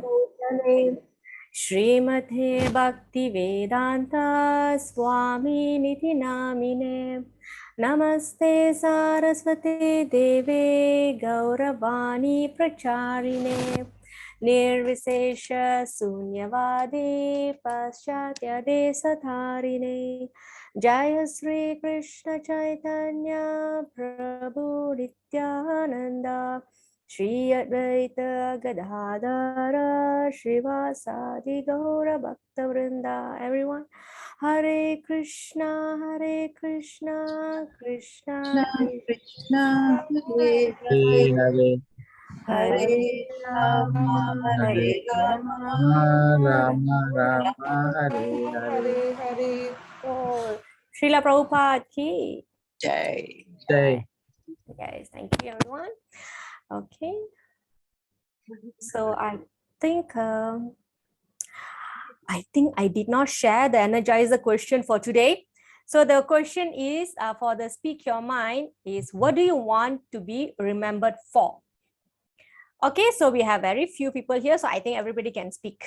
Bhutale Srimate Bhakti Vedanta Swami Niti Namine Namaste Saraswati Deve Gauravani Pracharine Nirvisesha Sunyavadi Paschatya Desatharine Jaya Sri Krishna Chaitanya Prabhu Nityananda Shri Advaita Gadadhara Srivasadi Gaura Bhakta Vrinda. Everyone, Hare Krishna, Krishna Krishna, Krishna, Hare Hare, Hare Hare Rama, Hare Hare Rama, Rama, Rama Hare Hare. Hare. Oh, Srila Prabhupada ki. Jai. Jai. Guys, thank you everyone. Okay. So I think I did not share the energizer question for today. So the question is for the speak your mind is, what do you want to be remembered for? Okay, so we have very few people here, so I think everybody can speak.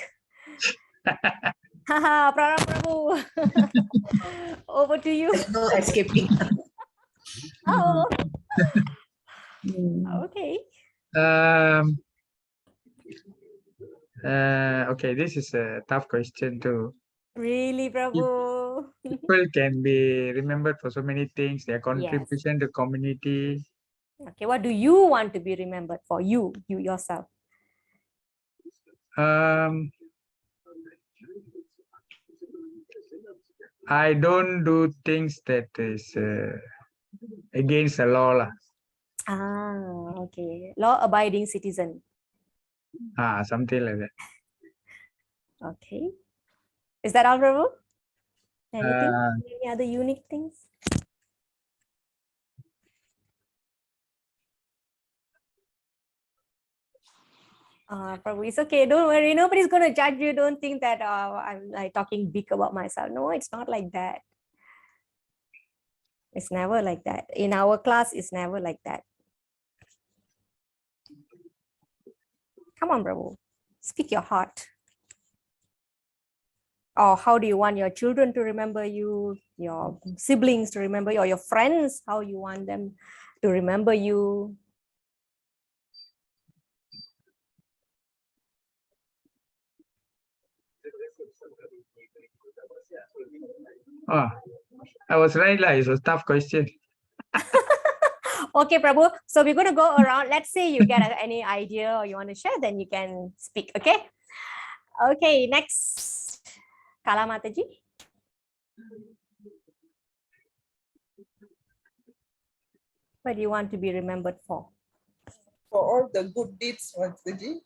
Haha, Pranam Prabhu. Over to you. No escaping. Oh. Okay. Okay, this is a tough question too. Really, Prabhu? People can be remembered for so many things, their contribution to community. Okay, what do you want to be remembered for? You yourself. I don't do things that is against the law lah. Okay. Law-abiding citizen. Something like that. Okay. Is that all, Prabhu? Anything? Any other unique things? Prabhu, it's okay. Don't worry. Nobody's going to judge you. Don't think that I'm like talking big about myself. No, it's not like that. It's never like that. In our class, it's never like that. Come on, Prabhu. Speak your heart. Or how do you want your children to remember you, your siblings to remember you, or your friends, how you want them to remember you? I was right lah. It's a tough question. Okay, Prabhu. So we're going to go around. Let's say you get any idea or you want to share, then you can speak. Okay. Okay. Next, Kala Mataji. What do you want to be remembered for? For all the good deeds, Mataji.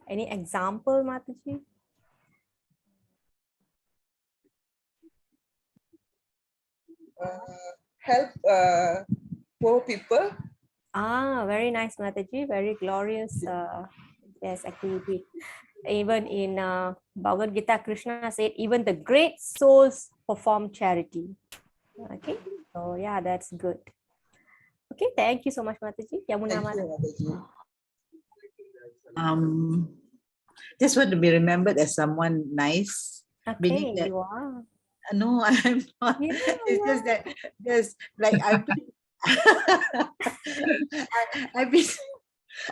Any example, Mataji? Help poor people. Very nice, Mataji. Very glorious yes, activity. Even in Bhagavad Gita, Krishna said, even the great souls perform charity. Okay, so yeah, that's good. Okay, thank you so much, Mataji. Yamuna Mataji. Just want to be remembered as someone nice. Okay, that, you are. No, I'm not. Yeah, it's just that there's like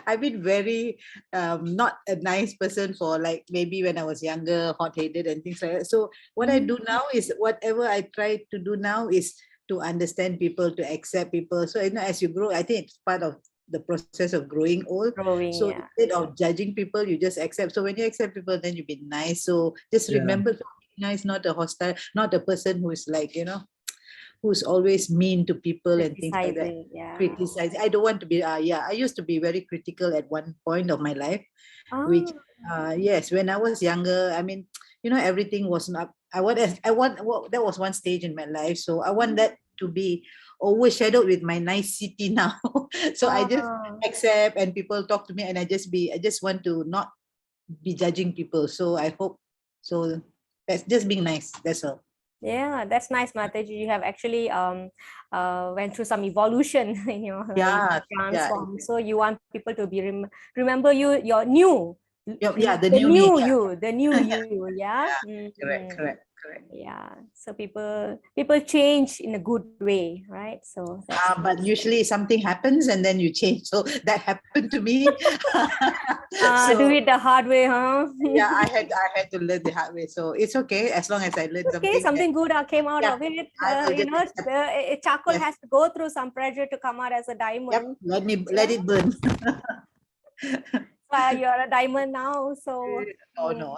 I've been very not a nice person for like maybe when I was younger, hot-headed and things like that. So what I do now is whatever I try to do now is to understand people, to accept people. So as you grow, I think it's part of the process of growing old. So instead of judging people, you just accept. So when you accept people, then you be nice. So just remember to be nice, not a hostile, not a person who is like, who's always mean to people and things like that. Criticizing. I don't want to be, I used to be very critical at one point of my life, which, yes, when I was younger, I mean, everything was not, that was one stage in my life. So I want that to be overshadowed with my nicety now. So I just accept and people talk to me and I just want to not be judging people. So I hope, so that's just being nice. That's all. Yeah, that's nice, Mataji. You have actually went through some evolution in your life, Yeah, yeah, transformed. So you want people to be remember you, your new, yeah. The the new me. new Yeah, you, the new you. Yeah. yeah. Correct, correct, correct. Yeah. So people change in a good way, right? So that's But usually something happens and then you change. So that happened to me. do So it the hard way, huh? yeah, I had to learn the hard way. So it's okay as long as I learn Okay, something. something good came out Yeah, of it. I will You just know, accept. charcoal Yes. has to go through some pressure to come out as a Yep. diamond. Let Yeah. it burn. You're a diamond now. So Oh no,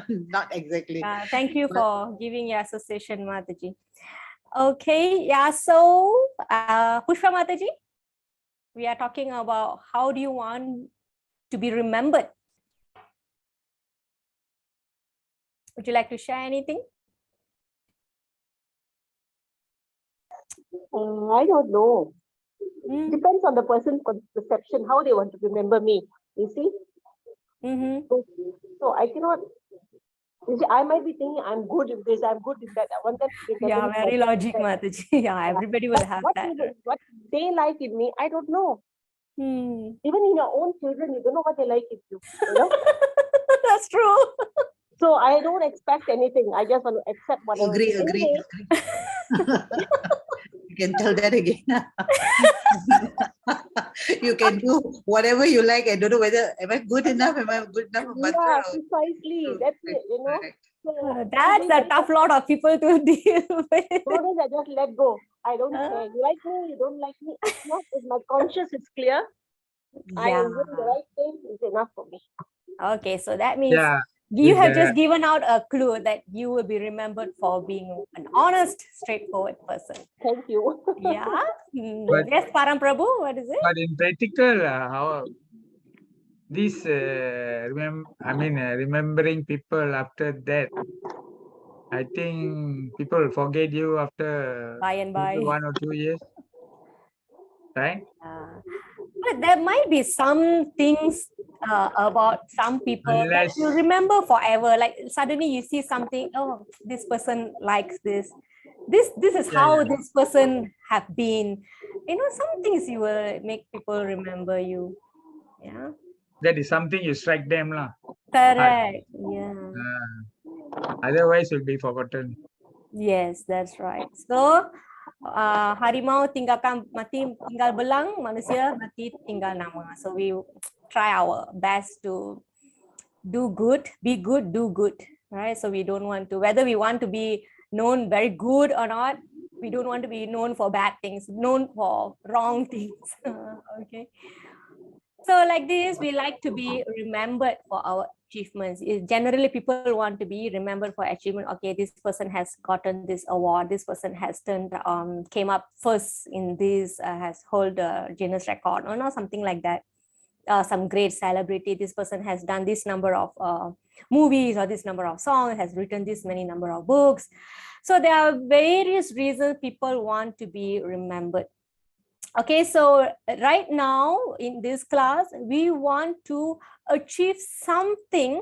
not exactly. thank you But for giving your association, Mataji. Okay, yeah. So Pushpa Mataji, we are talking about how do you want to be remembered? Would you like to share anything? I don't know. Mm. Depends on the person's perception, how they want to remember me. You see? Mm-hmm. So I cannot. You see, I might be thinking I'm good in this, I'm good in that. I want them to remember Yeah, me very for this, logic, that. Mataji. Yeah, everybody will But have what that. what they like in me, I don't know. Hmm. Even in your own children, you don't know what they like in you. You know. That's true. So I don't expect anything. I just want to accept whatever it agree, is. agree, Anyway, agree. You can tell that again. You can do whatever you like. I don't know whether am I good enough? Am I good enough? yeah, Mother? precisely. That's it. You know. Correct. So That's a tough lot of people to deal with. nowadays I just let go. I don't Uh, care. You like me, you don't like me. As long as my conscience is clear, I yeah. am doing the right thing is enough for me. Okay, so that means Yeah, you with have the just given out a clue that you will be remembered for being an honest, straightforward person. Thank you. Yeah. but Yes, Param Prabhu, what is it? but in practical, how this remembering people after that, I think people forget you after By and maybe by. 1 or 2 years, right? But there might be some things about some people that Unless you remember forever. Like suddenly you see something, oh, this person likes this. This is yeah, how yeah, this person have been. You know, some things you will make people remember you. Yeah. that is something you strike them lah. Correct. Yeah. Otherwise, will be forgotten. Yes, that's right. So harimau tinggalkan mati tinggal belang, manusia mati tinggal nama. So we try our best to do good, be good, do good, right? So we don't want to, whether we want to be known very good or not, we don't want to be known for bad things, known for wrong things. Okay. So like this, we like to be remembered for our achievements. Generally, people want to be remembered for achievement. Okay, this person has gotten this award. This person has came up first in this, has hold a Guinness record, or not something like that. Some great celebrity. This person has done this number of movies or this number of songs, has written this many number of books. So there are various reasons people want to be remembered. Okay, so right now in this class, we want to achieve something,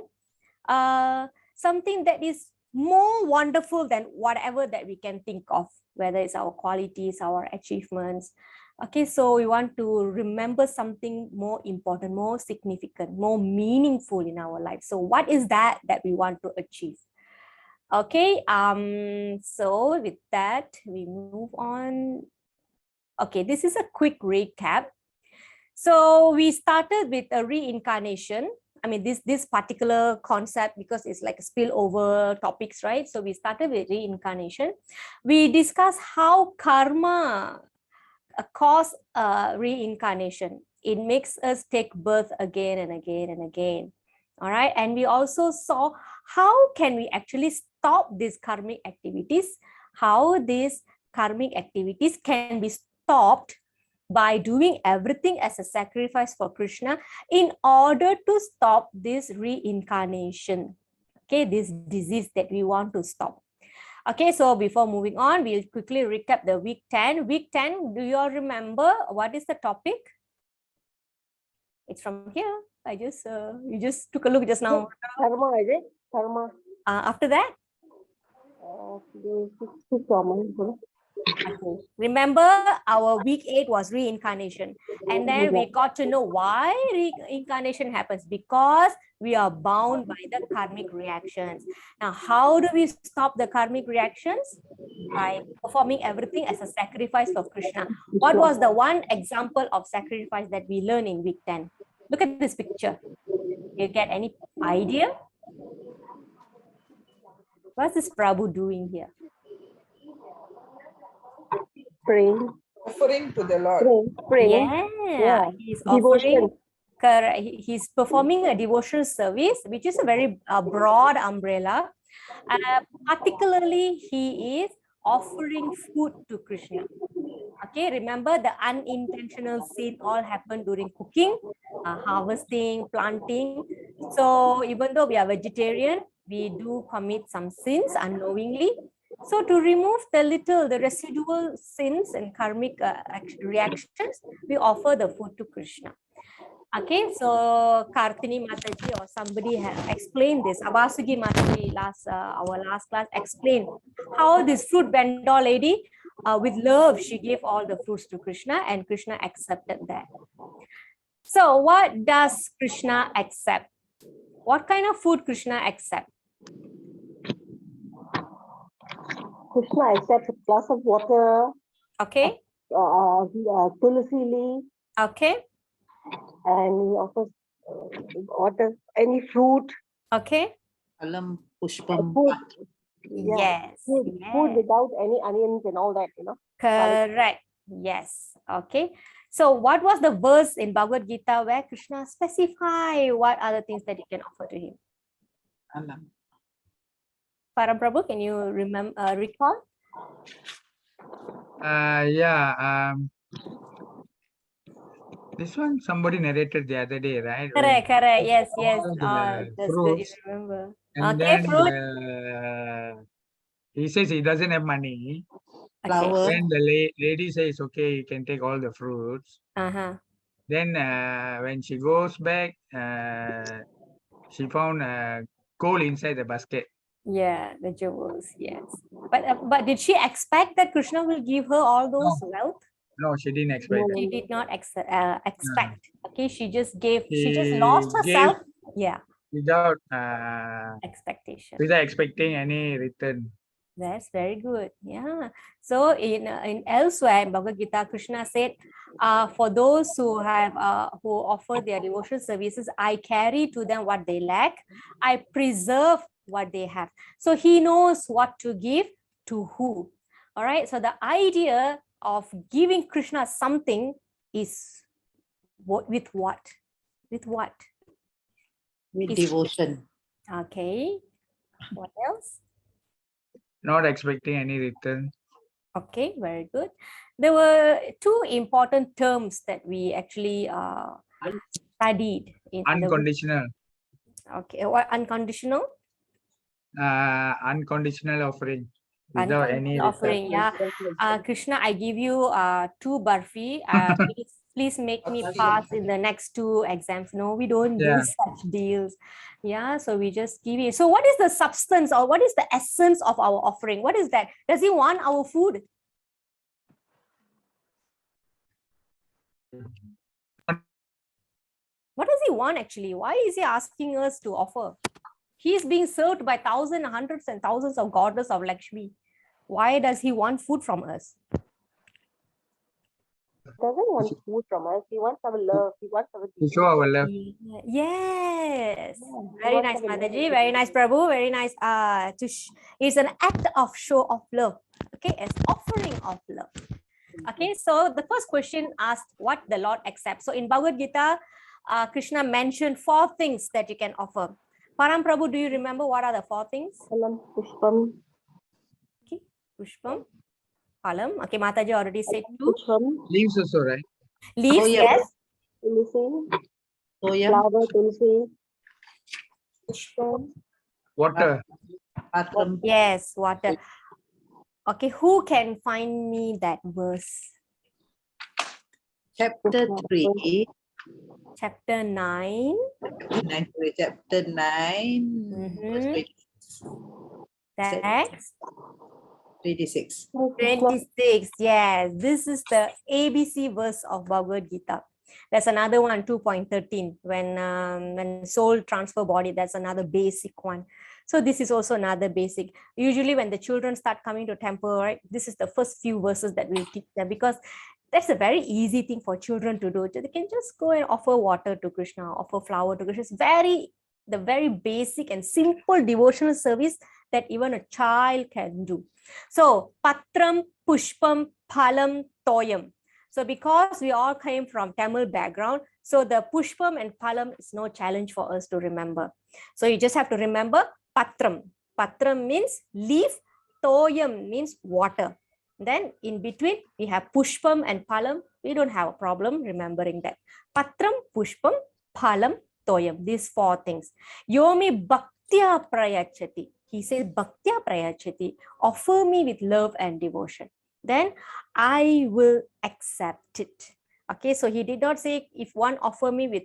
something that is more wonderful than whatever that we can think of, whether it's our qualities, our achievements. Okay, so we want to remember something more important, more significant, more meaningful in our life. So what is that we want to achieve? Okay, so with that, we move on. Okay, this is a quick recap. So we started with a reincarnation. I mean, this particular concept, because it's like a spillover topics, right? So we started with reincarnation. We discussed how karma cause reincarnation. It makes us take birth again and again and again. All right. And we also saw how can we actually stop these karmic activities, how these karmic activities can be stopped by doing everything as a sacrifice for Krishna in order to stop this reincarnation. Okay, this disease that we want to stop. Okay, so before moving on, we'll quickly recap the week 10. Week 10, do you all remember what is the topic? It's from here. You just took a look just now. Karma, is it? Karma. After that, Okay. Remember, our week 8 was reincarnation, and then we got to know why reincarnation happens, because we are bound by the karmic reactions. Now, how do we stop the karmic reactions? By performing everything as a sacrifice for Krishna. What was the one example of sacrifice that we learn in week 10? Look at this picture. You get any idea? What's this Prabhu doing here? Praying, Offering to the Lord. praying. Yeah, he's offering. Devotion. Correct. He's performing a devotional service, which is a very broad umbrella. Particularly, he is offering food to Krishna. Okay, remember the unintentional sin all happened during cooking, harvesting, planting. So even though we are vegetarian, we do commit some sins unknowingly. So to remove the residual sins and karmic reactions, we offer the food to Krishna. Okay, so Kartini Mataji or somebody have explained this. Abasugi Mataji our last class explained how this fruit vendor lady, with love, she gave all the fruits to Krishna and Krishna accepted that. So what does Krishna accept? What kind of food Krishna accept? Krishna accepts a glass of water, Okay, tulsi leaf, okay, and he offers water, any fruit, okay. Alam pushpam. food. Yes, Food yes. without any onions and all that, Correct. Yes. Okay. So what was the verse in Bhagavad Gita where Krishna specify what other things that you can offer to him? Alam. Paraprabhu, can you recall? Yeah. This one somebody narrated the other day, right? Correct, correct. Yes, yes. all the That's good. You fruits, remember. and Okay, then fruit. he says he doesn't have money. Okay. Flower. When the lady says, okay, you can take all the fruits. Then when she goes back, she found gold inside the basket. Yeah, the jewels. Yes. But did she expect that Krishna will give her all those wealth? No, she didn't expect that. She did not expect. Okay, she just She lost gave herself. Yeah, without expectation. without expecting any return. That's very good. Yeah. So in elsewhere in Bhagavad Gita, Krishna said, for those who have who offer their devotional services, I carry to them what they lack. I preserve what they have. So he knows what to give to who. All right. So the idea of giving Krishna something is with what? With what? With devotion. Okay. What else? Not expecting any return. Okay, very good. There were two important terms that we actually studied in Unconditional. Okay, what unconditional? Unconditional offering without any Offering. return. Yeah. Krishna, I give you 2 barfi. Please make me pass in the next 2 exams. No, we don't do such deals. Yeah, so we just give it. So what is the substance or what is the essence of our offering? What is that? Does he want our food? What does he want actually? Why is he asking us to offer? He is being served by thousands, hundreds, and thousands of goddess of Lakshmi. Why does he want food from us? Doesn't want food from us. He wants our love. He wants our To show our love. Yes. Very nice, Mataji. Very nice, Prabhu. Very nice. It's an act of show of love. Okay, it's offering of love. Okay, so the first question asked what the Lord accepts. So in Bhagavad Gita, Krishna mentioned 4 things that you can offer. Param Prabhu, do you remember what are the 4 things? Alam, pushpam. Okay, pushpam, palam. Okay, Mataji already said 2. Pushpam. Leaves also, right? Leaves, Soyam. yes. Tulsi. Soyam. Flower, tulsi. Pushpam. Water. Patram. Yes, water. Okay, who can find me that verse? Chapter 3. Chapter 9. Chapter 9. Verse Text 26. 26. Yes, this is the ABC verse of Bhagavad Gita. There's another one, 2.13, when soul transfer body. That's another basic one. So this is also another basic. Usually when the children start coming to temple, right, this is the first few verses that we'll teach them, because that's a very easy thing for children to do. They can just go and offer water to Krishna, offer flower to Krishna. It's the very basic and simple devotional service that even a child can do. So patram, pushpam, phalam, toyam. So because we all came from Tamil background, so the pushpam and phalam is no challenge for us to remember. So you just have to remember patram. Patram means leaf, toyam means water. Then in between we have pushpam and phalam. We don't have a problem remembering that. Patram, pushpam, phalam, toyam. These four things. Yomi bhaktya prayachati. He says bhaktya prayachati. Offer me with love and devotion. Then I will accept it. Okay, so he did not say if one offer me with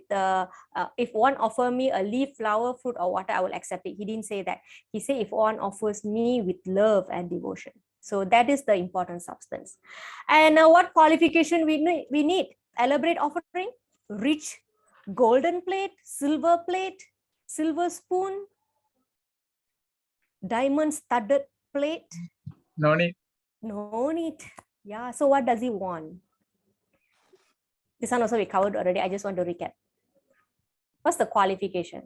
if one offer me a leaf, flower, fruit, or water, I will accept it. He didn't say that. He said if one offers me with love and devotion. So that is the important substance. And what qualification we need? Elaborate offering, rich golden plate, silver spoon, diamond studded plate. No need. No need. Yeah. So what does he want? This one also we covered already. I just want to recap. What's the qualification?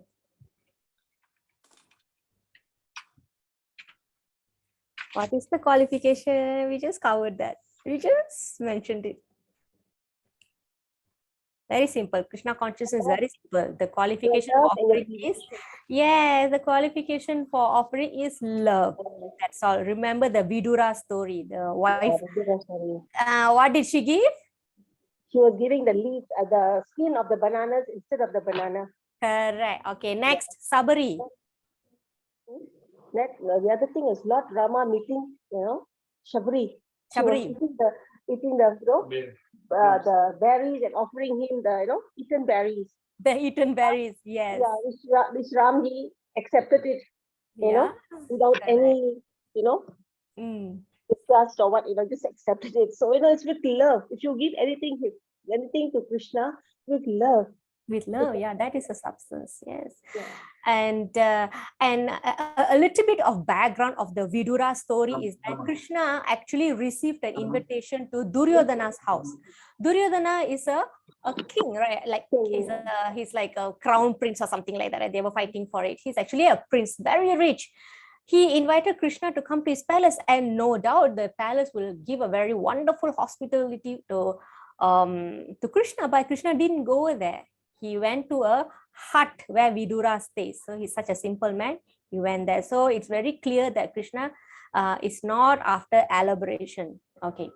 What is the qualification? We just covered that. We just mentioned it. Very simple. Krishna consciousness is very simple. The qualification for offering is, yes, the qualification for offering is love. That's all. Remember the Vidura story, the wife. What did she give? She was giving the leaf, the skin of the bananas instead of the banana. Correct. Okay, next, Sabari. Next, the other thing is Lord Rama meeting, Shabri. She was eating the berries and offering him the, eaten berries. The eaten berries, yes. Yeah, which Ramji accepted it, without any, disgust or what, just accepted it. So, it's with love. If you give anything to Krishna, with love. With love, yeah, that is a substance, yes. Yeah. And a little bit of background of the Vidura story is that Krishna actually received an invitation to Duryodhana's house. Duryodhana is a king, right? Like he's like a crown prince or something like that. And they were fighting for it. He's actually a prince, very rich. He invited Krishna to come to his palace, and no doubt the palace will give a very wonderful hospitality to Krishna, but Krishna didn't go there. He went to a hut where Vidura stays. So he's such a simple man. He went there. So it's very clear that Krishna is not after elaboration. Okay.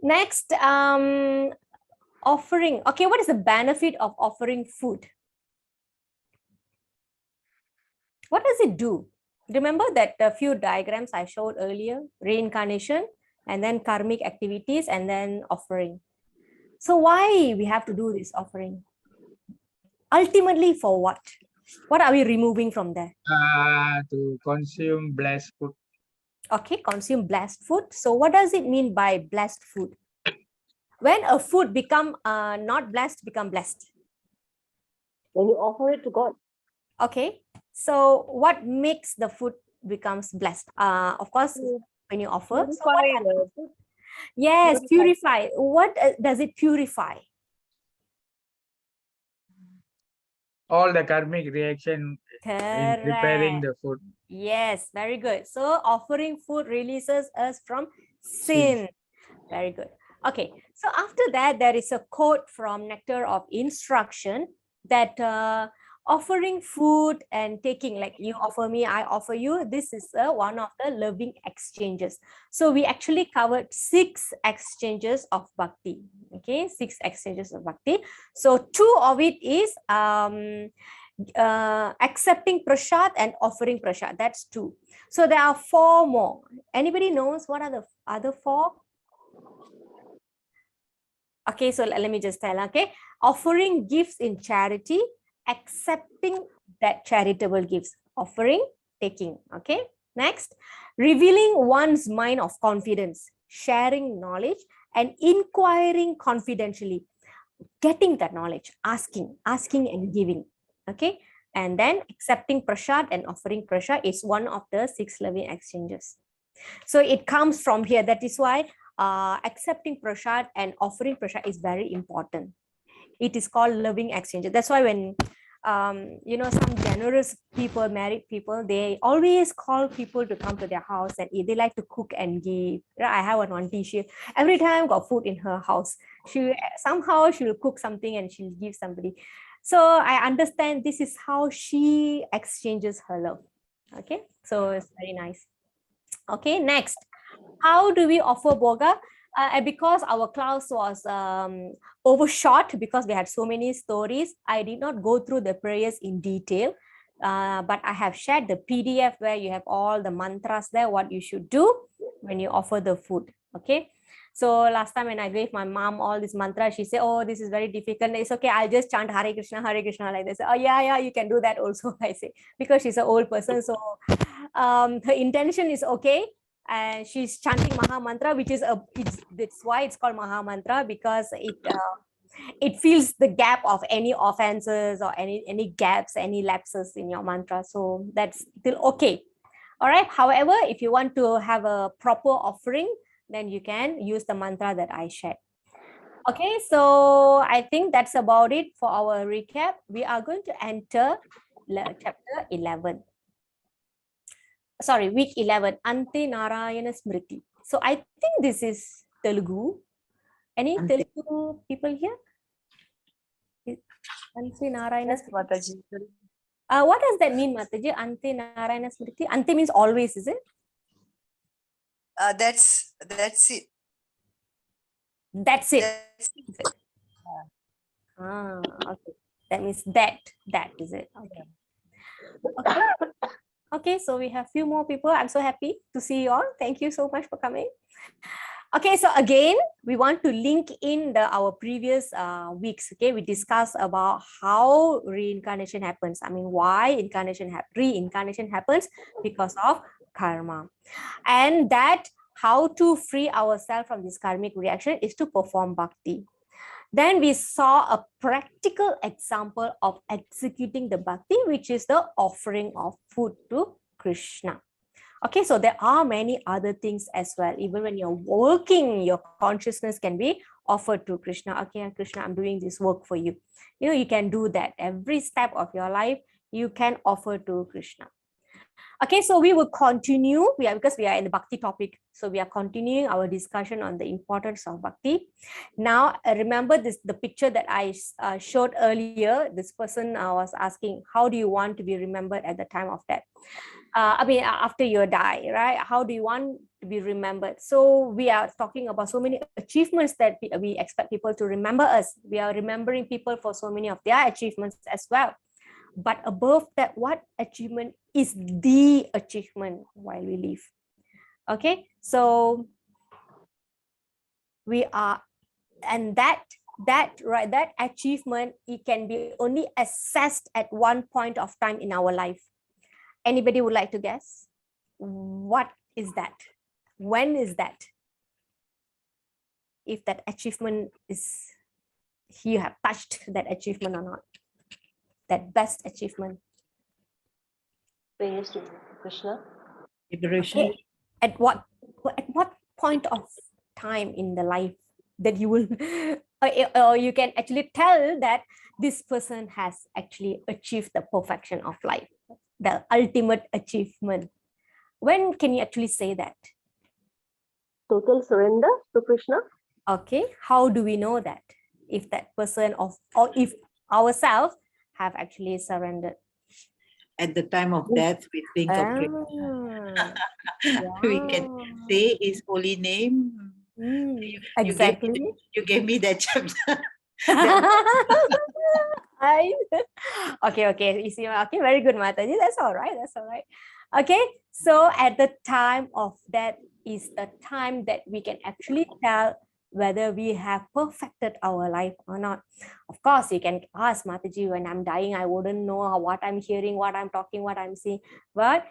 Next, offering. Okay, what is the benefit of offering food? What does it do? Remember that a few diagrams I showed earlier, reincarnation, and then karmic activities, and then offering. So why we have to do this offering? Ultimately, for what? What are we removing from there? To consume blessed food. Okay, consume blessed food. So what does it mean by blessed food? When a food become not blessed, become blessed. When you offer it to God. Okay, so what makes the food becomes blessed? Of course, when you offer. So what yes, purify. What does it purify? All the karmic reaction in preparing the food. Yes, very good. So offering food releases us from sin. Very good. Okay, so after that, there is a quote from Nectar of Instruction that offering food and taking, like you offer me, I offer you, this is one of the loving exchanges. So we actually covered 6 exchanges of bhakti. Okay, 6 exchanges of bhakti. So 2 of it is accepting prasad and offering prasad. That's 2. So there are 4 more. Anybody knows what are the other 4? Okay, so let me just tell. Okay, offering gifts in charity, accepting that charitable gifts, offering, taking. Okay, Next, revealing one's mind of confidence, sharing knowledge and inquiring confidentially, getting that knowledge, asking and giving. Okay. And then accepting prasad and offering prasad is one of the 6 loving exchanges. So it comes from here. That is why accepting prasad and offering prasad is very important. It is called loving exchange. That's why when some generous people, married people, they always call people to come to their house and eat. They like to cook and give. I have one auntie, she every time got food in her house. She will cook something and she'll give somebody. So I understand this is how she exchanges her love. Okay, so it's very nice. Okay, next, how do we offer boga? Because our class was overshot because we had so many stories, I did not go through the prayers in detail, but I have shared the PDF where you have all the mantras there, what you should do when you offer the food. Okay, so last time when I gave my mom all this mantra, she said, oh, this is very difficult. It's okay, I'll just chant Hare Krishna like this. Oh yeah, you can do that also. I say, because she's an old person, so her intention is okay, and she's chanting Maha Mantra, which is that's why it's called Maha Mantra, because it fills the gap of any offenses or any gaps, any lapses in your mantra. So that's still okay. All right. However, if you want to have a proper offering, then you can use the mantra that I shared. Okay, so I think that's about it for our recap. We are going to enter chapter 11. Sorry, week 11, Ante Narayana Smriti. So I think this is Telugu. Any Telugu people here? Ante Narayana Smriti. What does that mean, Mataji? Ante Narayana Smriti? Ante means always, is it? That's it. That's it. That's it. Okay. That means that is it. Okay. Okay. Okay, so we have few more people. I'm so happy to see you all. Thank you so much for coming. Okay, so again, we want to link in our previous weeks. Okay, we discussed about how reincarnation happens. I mean, why reincarnation happens because of karma, and that how to free ourselves from this karmic reaction is to perform bhakti. Then we saw a practical example of executing the bhakti, which is the offering of food to Krishna. Okay, so there are many other things as well. Even when you're working, your consciousness can be offered to Krishna. Okay, Krishna, I'm doing this work for you. You can do that. Every step of your life, you can offer to Krishna. Okay, so we will continue because we are in the bhakti topic. So we are continuing our discussion on the importance of bhakti. Now, remember the picture that I showed earlier. This person was asking, how do you want to be remembered at the time of death? After you die, right? How do you want to be remembered? So we are talking about so many achievements that we expect people to remember us. We are remembering people for so many of their achievements as well. But above that, what achievement is the achievement while we live? Okay, so we are, and that achievement, it can be only assessed at one point of time in our life. Anybody would like to guess? What is that? When is that? If that achievement is, you have touched that achievement or not? That best achievement. Prayers to Krishna. Liberation. Okay. At what point of time in the life that you will, or you can actually tell that this person has actually achieved the perfection of life, the ultimate achievement? When can you actually say that? Total surrender to Krishna. Okay, how do we know that? If that person or if ourselves have actually surrendered? At the time of death, we think of Krishna. We can say his holy name. Exactly. You gave me that chapter. Okay. You see, okay, very good, Mataji. That's all right. Okay, so at the time of death is the time that we can actually tell whether we have perfected our life or not. Of course, you can ask Mataji, when I'm dying, I wouldn't know what I'm hearing, what I'm talking, what I'm seeing. But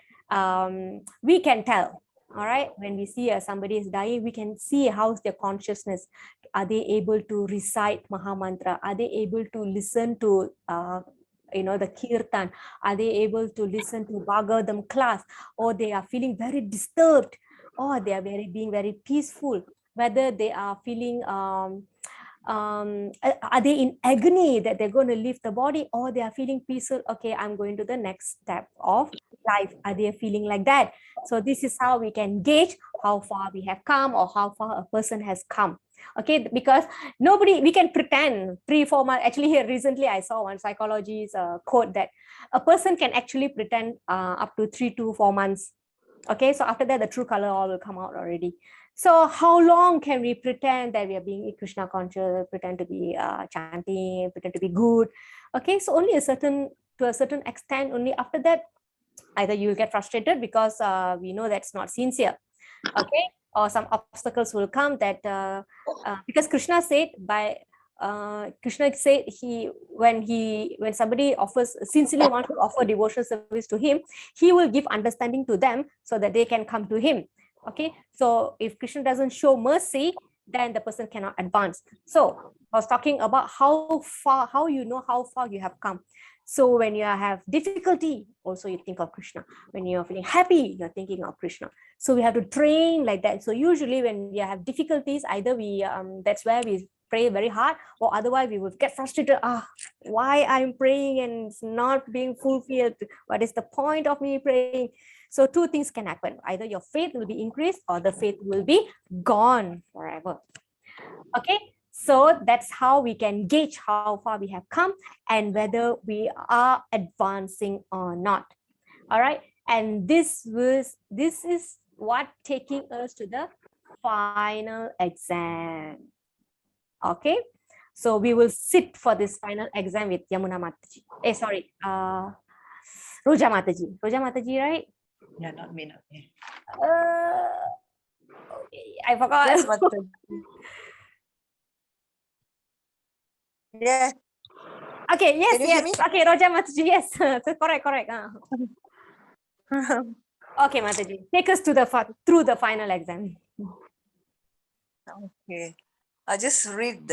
we can tell. All right, when we see somebody is dying, we can see how's their consciousness. Are they able to recite Maha Mantra? Are they able to listen to the kirtan? Are they able to listen to Bhagavatam class? Or they are feeling very disturbed, or they are being very peaceful? Whether they are feeling are they in agony that they're going to leave the body, or they are feeling peaceful? Okay, I'm going to the next step of life. Are they feeling like that? So this is how we can gauge how far we have come, or how far a person has come. Okay, because we can pretend 3-4 months. Actually, here recently I saw one psychology's quote that a person can actually pretend up to 3 to 4 months. Okay, so after that the true color all will come out already. So how long can we pretend that we are being Krishna conscious, pretend to be chanting, pretend to be good? Okay, so only to a certain extent. Only after that, either you will get frustrated because we know that's not sincere. Okay, or some obstacles will come that because Krishna said when somebody offers sincerely wants to offer devotional service to him, he will give understanding to them so that they can come to him. Okay, so if Krishna doesn't show mercy, then the person cannot advance. So I was talking about how you know how far you have come. So when you have difficulty, also you think of Krishna. When you're feeling happy, you're thinking of Krishna. So we have to train like that. So usually when we have difficulties, either we that's where we pray very hard, or otherwise we would get frustrated. Why I'm praying and it's not being fulfilled? What is the point of me praying? So two things can happen. Either your faith will be increased, or the faith will be gone forever. Okay, so that's how we can gauge how far we have come and whether we are advancing or not. All right, and this is what taking us to the final exam. Okay, so we will sit for this final exam with Yamuna Mataji. Roja Mataji. Roja Mataji, right? Yeah, not me, not me. I forgot. Yes, Mataji. Yeah. Okay, yes, Can you yes. hear me? Okay, Roja Mataji, yes. So correct. Okay, Mataji, take us to through the final exam. Okay. I just read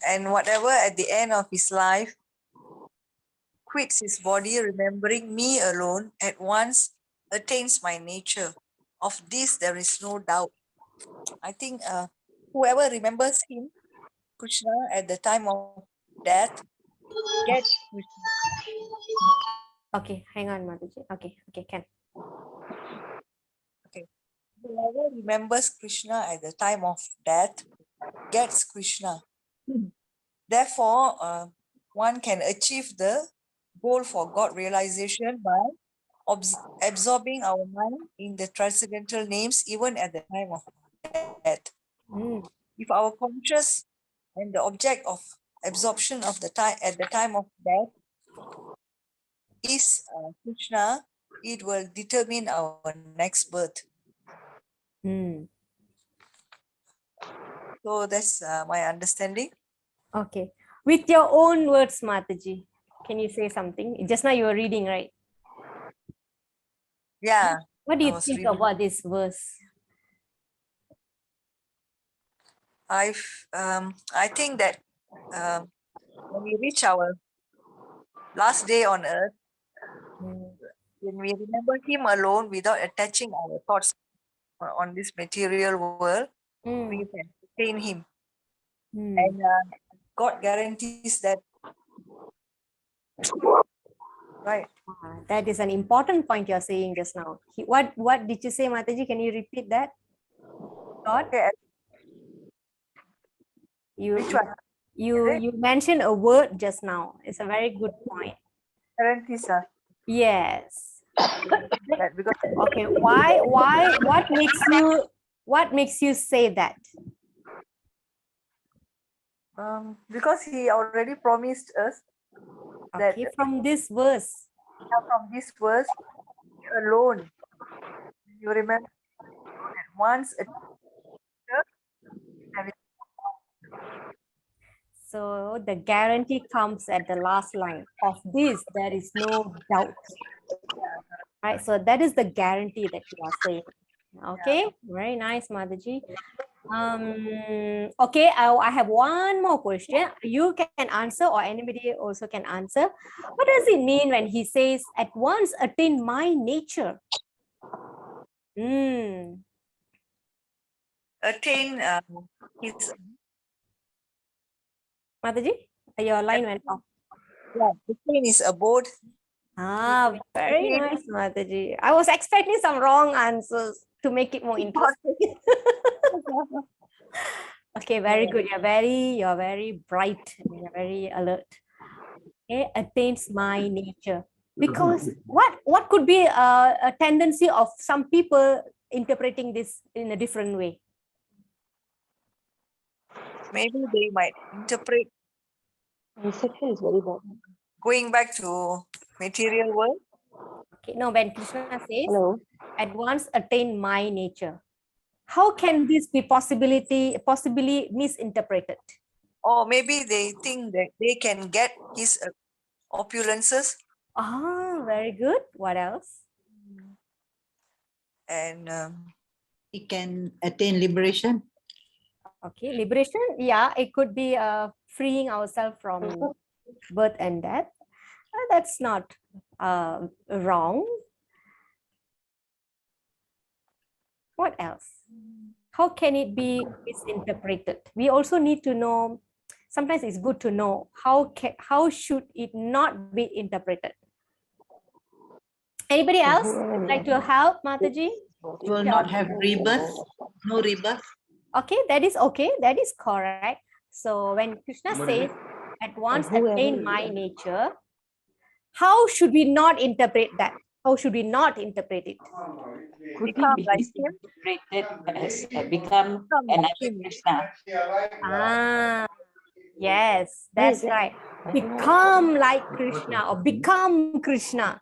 and whatever at the end of his life quits his body, remembering me alone, at once attains my nature. Of this there is no doubt. I think whoever remembers him, Krishna, at the time of death, gets Krishna. Okay, hang on, Mataji. Okay, can. Okay. Whoever remembers Krishna at the time of death gets Krishna. Therefore, one can achieve the goal for God realization by absorbing our mind in the transcendental names even at the time of death. If our conscious and the object of absorption of the time at the time of death is Krishna, it will determine our next birth. So that's my understanding. Okay, with your own words, Mataji, can you say something? Just now you were reading, right? Yeah. What do I you was think reading. about this verse? I think that when we reach our last day on earth, when we remember him alone without attaching our thoughts on this material world, we can attain him. And God guarantees that. Right. That is an important point you're saying just now. What did you say, Mataji? Can you repeat that? God? Okay. Which one? You mentioned a word just now. It's a very good point. Guarantees. Yes. Because Okay. Why? What makes you say that? because he already promised us that from this verse. From this verse alone, you remember that once a So the guarantee comes at the last line. Of this, there is no doubt. Right, so that is the guarantee that you are saying. Okay, very nice, Mataji. Okay, I have one more question. You can answer, or anybody also can answer. What does it mean when he says, at once attain my nature? Attain his, Mataji, your line went off. attain his abode. Very nice, Mataji. I was expecting some wrong answers to make it more interesting. Okay, very good. You're very bright. You're very alert. Okay, attains my nature. Because what could be a tendency of some people interpreting this in a different way? Maybe they might interpret Reception is very bad. going back to material world. Okay, no, when Krishna says, Hello. at once attain my nature, how can this be possibly misinterpreted? Or maybe they think that they can get his opulences. Very good. What else? And He can attain liberation. Okay, liberation. Yeah, it could be freeing ourselves from birth and death. That's not wrong. What else? How can it be misinterpreted? We also need to know, sometimes it's good to know how should it not be interpreted. Anybody else like to help, Mataji? Will not have rebirth. No rebirth. Okay, that is okay. That is correct. So when Krishna says, at once attain my nature, how should we not interpret that? How should we not interpret it? Could it become be like him? misinterpreted as become another Krishna? Yes, that's right. Become like Krishna or become Krishna.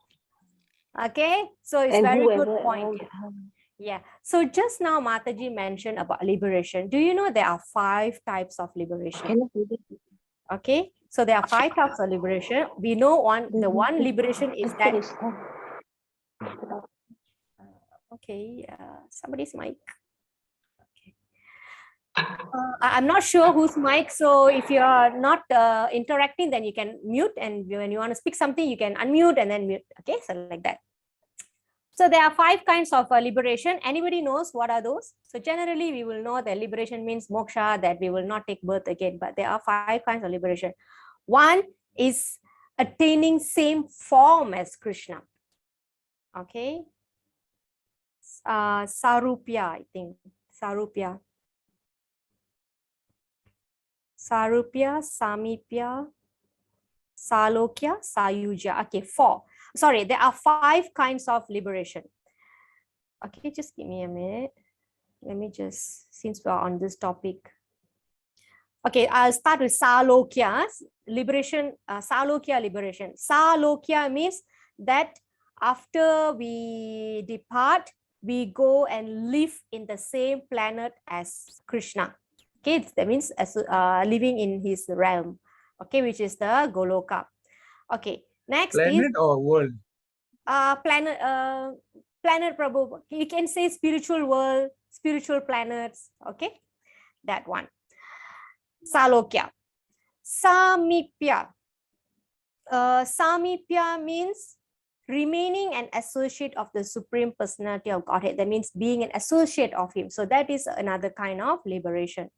Okay, so it's And very good whoever point. else. Yeah. So just now Mataji mentioned about liberation. Do you know there are 5 types of liberation? Okay. So there are 5 types of liberation. We know the one liberation is that. Okay. Somebody's mic. Okay. I'm not sure whose mic. So if you are not interacting, then you can mute. And when you want to speak something, you can unmute and then mute. Okay. So like that. So there are 5 kinds of liberation. Anybody knows what are those? So generally we will know that liberation means moksha, that we will not take birth again, but there are 5 kinds of liberation. One is attaining same form as Krishna. Okay. Sarupya, I think. Sarupya. Sarupya, Samipya, Salokya, Sayuja. Okay, 4. Sorry, there are 5 kinds of liberation. Okay, just give me a minute. Let me just, since we're on this topic. Okay, I'll start with Salokya, liberation, Salokya liberation. Salokya means that after we depart, we go and live in the same planet as Krishna. Okay, that means as living in his realm. Okay, which is the Goloka. Okay. Next Planet is or world? planet Prabhu. You can say spiritual world, spiritual planets. Okay, that one. Salokya. Samipya. Samipya means remaining an associate of the Supreme Personality of Godhead. That means being an associate of him. So that is another kind of liberation.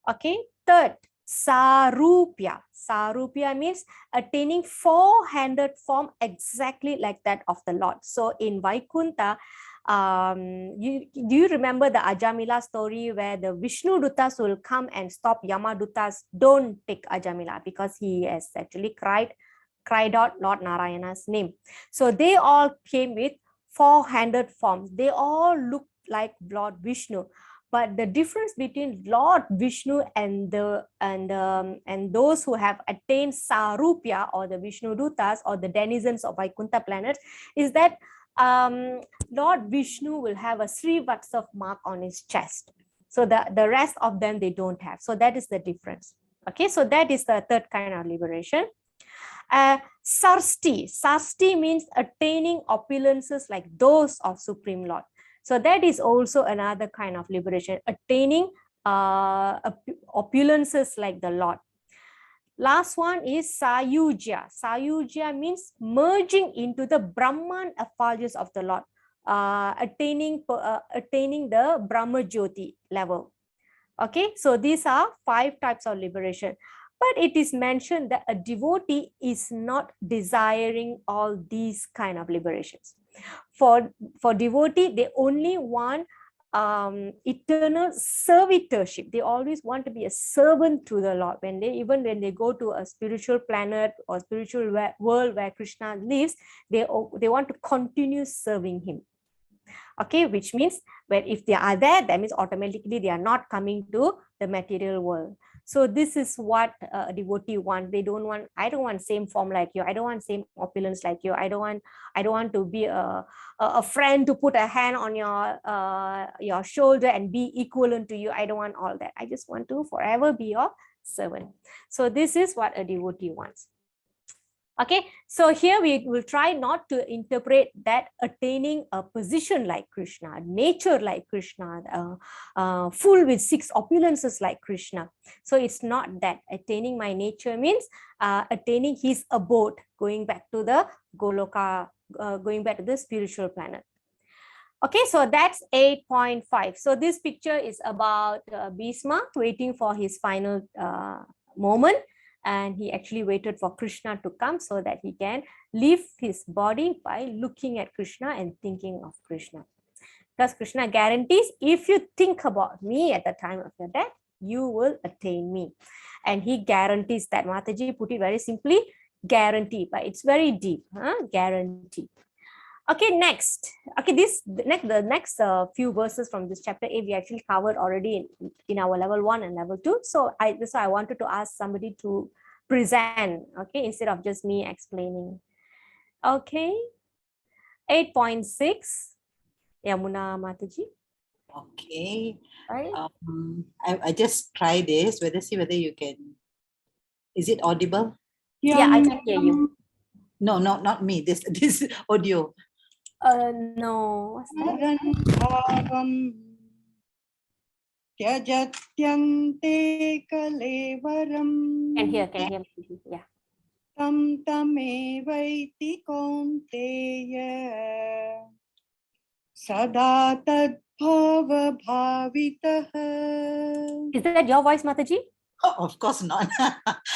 Okay. Third, Sarupya. Sarupya means attaining 4-handed form exactly like that of the Lord. So in Vaikunta, do you remember the Ajamila story where the Vishnu Dutas will come and stop Yama Dutas? Don't take Ajamila, because he has actually cried out Lord Narayana's name. So they all came with 4-handed forms. They all look like Lord Vishnu. But the difference between Lord Vishnu and those who have attained Sarupya, or the Vishnu Dutas, or the denizens of Vaikuntha planets, is that Lord Vishnu will have a Srivatsa mark on his chest. So the rest of them, they don't have. So that is the difference. Okay, so that is the third kind of liberation. Sarsti means attaining opulences like those of Supreme Lord. So that is also another kind of liberation, attaining opulences like the Lord. Last one is Sayujya. Sayujya means merging into the Brahman effulgence of the Lord, attaining the Brahma Jyoti level. Okay, so these are 5 types of liberation. But it is mentioned that a devotee is not desiring all these kind of liberations. For devotee, they only want eternal servitorship. They always want to be a servant to the Lord. When they go to a spiritual planet or spiritual world where Krishna lives, they want to continue serving him. Okay, which means when if they are there, that means automatically they are not coming to the material world. So this is what a devotee wants. They don't want, I don't want same form like you. I don't want same opulence like you. I don't want to be a friend to put a hand on your shoulder and be equivalent to you. I don't want all that. I just want to forever be your servant. So this is what a devotee wants. Okay, so here we will try not to interpret that attaining a position like Krishna, nature like Krishna, full with 6 opulences like Krishna. So it's not that. Attaining my nature means attaining his abode, going back to the Goloka, going back to the spiritual planet. Okay, so that's 8.5. So this picture is about Bhisma waiting for his final moment. And he actually waited for Krishna to come so that he can leave his body by looking at Krishna and thinking of Krishna. Because Krishna guarantees, if you think about me at the time of your death, you will attain me. And he guarantees that. Mataji put it very simply, guarantee, but it's very deep, guarantee. Okay, next. Okay, the next few verses from this chapter 8 we actually covered already in our level 1 and level 2. So I wanted to ask somebody to present, okay, instead of just me explaining. Okay, 8.6, Yamuna Mataji. Okay. Right. I just try this, see whether you can. Is it audible? Yeah, I can hear you. No, not me. This audio. No. What's that? Tyajatyante kalevaram. Can hear. Yeah. Tam tamevaiti kaunteya. Sada tadbhava bhavitaha. Is that your voice, Mataji? Oh, of course not.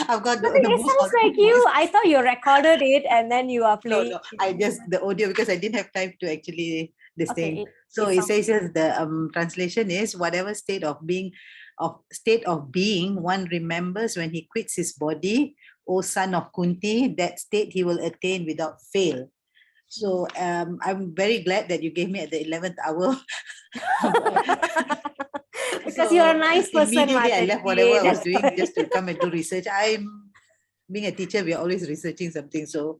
I've got It sounds like you. I thought you recorded it and then you are playing. No, I just the audio because I didn't have time to actually this thing. So it it says here the translation is whatever state of being one remembers when he quits his body, O son of Kunti, that state he will attain without fail. So I'm very glad that you gave me at the 11th hour. Because you're a nice person. Immediately I left whatever I was doing why. just to come and do research. I'm being a teacher, we're always researching something. So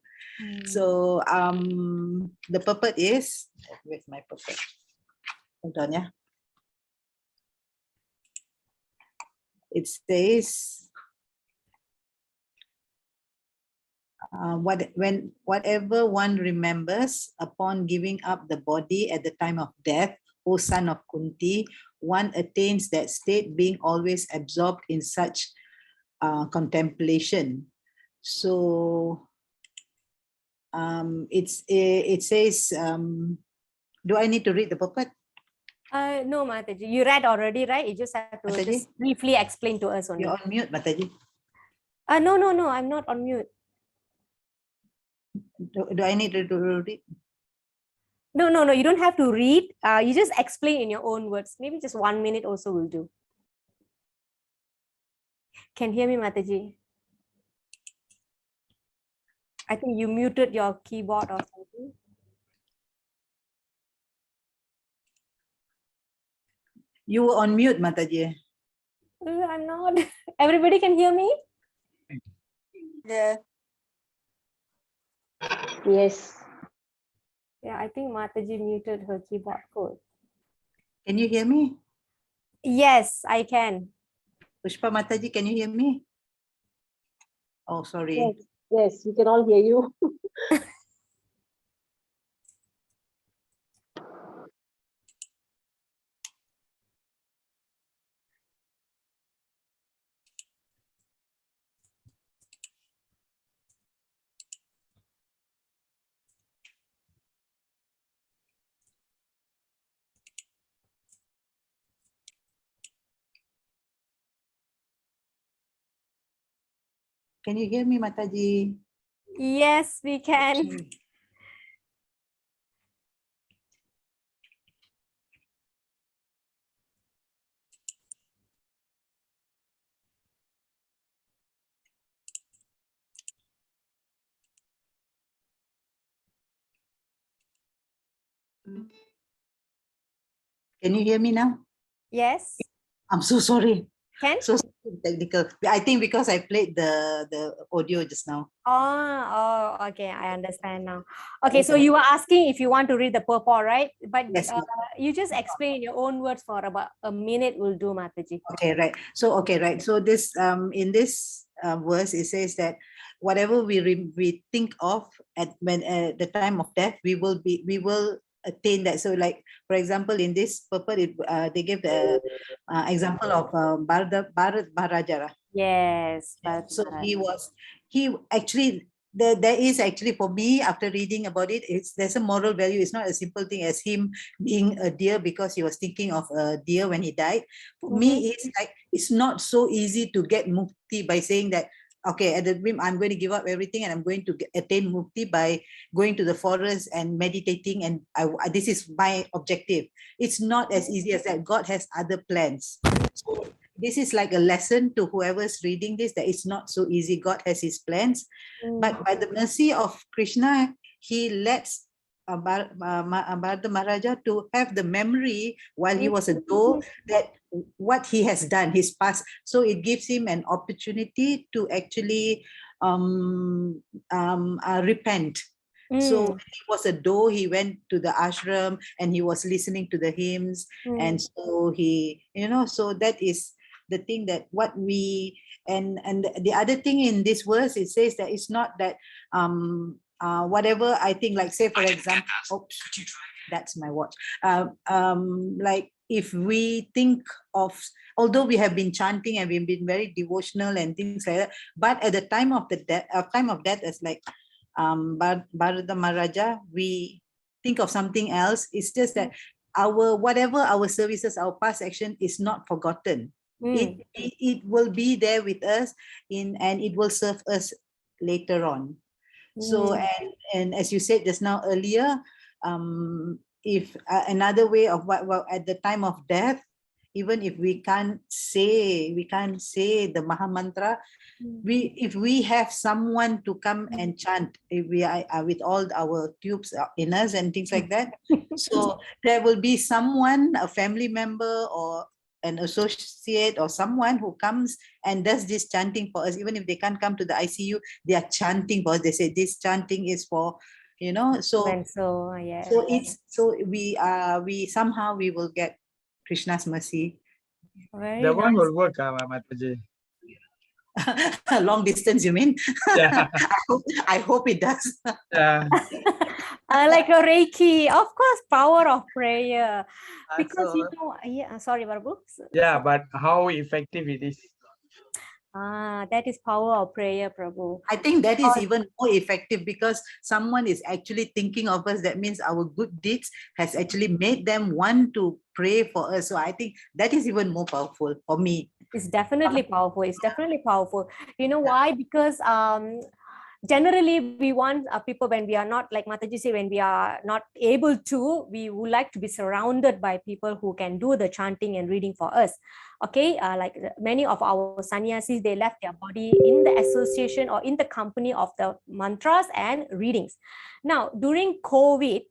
the puppet is, where's my puppet? Hold on, yeah. It says whatever one remembers upon giving up the body at the time of death, O son of Kunti, one attains that state being always absorbed in such contemplation. So it says, do I need to read the puppet? No, Mataji, you read already, right? You just have to just briefly explain to us only. You're on mute, Mataji. No, I'm not on mute. Do I need to read? No, you don't have to read. You just explain in your own words. Maybe just 1 minute also will do. Can hear me, Mataji? I think you muted your keyboard or something. You were on mute, Mataji. I'm not. Everybody can hear me? Yeah. Yes. Yeah, I think Mataji muted her keyboard code. Can you hear me? Yes, I can. Pushpa Mataji, can you hear me? Oh, sorry. Yes. Yes, we can all hear you. Can you hear me, Mataji? Yes, we can. Can you hear me now? Yes. I'm so sorry. Can? So technical. I think because I played the audio just now. Oh, okay. I understand now. Okay, so you were asking if you want to read the purport, right? But Yes. you just explain in your own words for about a minute will do, Mataji. Okay, right. So right. So this in this verse it says that whatever we think of at the time of death, we will attain that. So like for example, in this purport, they give the example of Bharat Maharaja. Yes. So he actually there is actually for me after reading about it, there's a moral value. It's not a simple thing as him being a deer because he was thinking of a deer when he died. For me, it's like it's not so easy to get mukti by saying that okay, at the whim I'm going to give up everything and I'm going to attain mukti by going to the forest and meditating, and this is my objective. It's not as easy as that. God has other plans. So this is like a lesson to whoever's reading this, that it's not so easy. God has his plans, but by the mercy of Krishna, he lets Bharata Maharaja to have the memory while he was a doe that what he has done, his past. So it gives him an opportunity to actually repent. So when he was a doe, he went to the ashram and he was listening to the hymns, and so he, so that is the thing that what we and the other thing in this verse, it says that it's not that whatever I think, like say for example, oops, that's my watch. Like if we think of, although we have been chanting and we've been very devotional and things like that, but at the time of the death, as like Bharata Maharaja, we think of something else. It's just that our whatever our services, our past action is not forgotten. It will be there with us and it will serve us later on. So and as you said just now earlier, if another way of what at the time of death, even if we can't say the Maha Mantra, if we have someone to come and chant, if we are with all our tubes in us and things like that, so there will be someone, a family member or an associate or someone who comes and does this chanting for us. Even if they can't come to the ICU, they are chanting for us. They say this chanting is for, so yes. so it's so we somehow we will get Krishna's mercy. Very That one nice. will work, Mataji. Long distance, you mean? Yeah. I hope it does. Yeah. Like a Reiki, of course, power of prayer. Because so- yeah, sorry, Babu. Yeah, but how effective it is. That is power of prayer, Prabhu. I think that is even more effective because someone is actually thinking of us. That means our good deeds has actually made them want to pray for us. So I think that is even more powerful for me. It's definitely powerful. It's definitely powerful. You know why? Because generally we want people, when we are not, like Mataji said, when we are not able to, we would like to be surrounded by people who can do the chanting and reading for us. Okay, like many of our sannyasis, they left their body in the association or in the company of the mantras and readings. Now during COVID,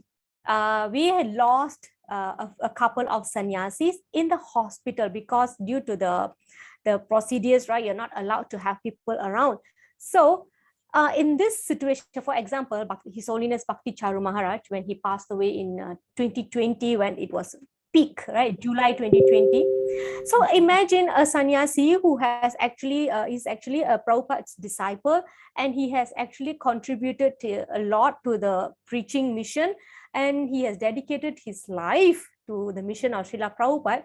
we had lost a couple of sannyasis in the hospital because due to the procedures, right, you're not allowed to have people around. So in this situation, for example, His Holiness Bhakti Charu Maharaj, when he passed away in 2020, when it was peak, right? July 2020. So imagine a sannyasi who has actually is actually a Prabhupada's disciple, and he has actually contributed a lot to the preaching mission, and he has dedicated his life to the mission of Srila Prabhupada.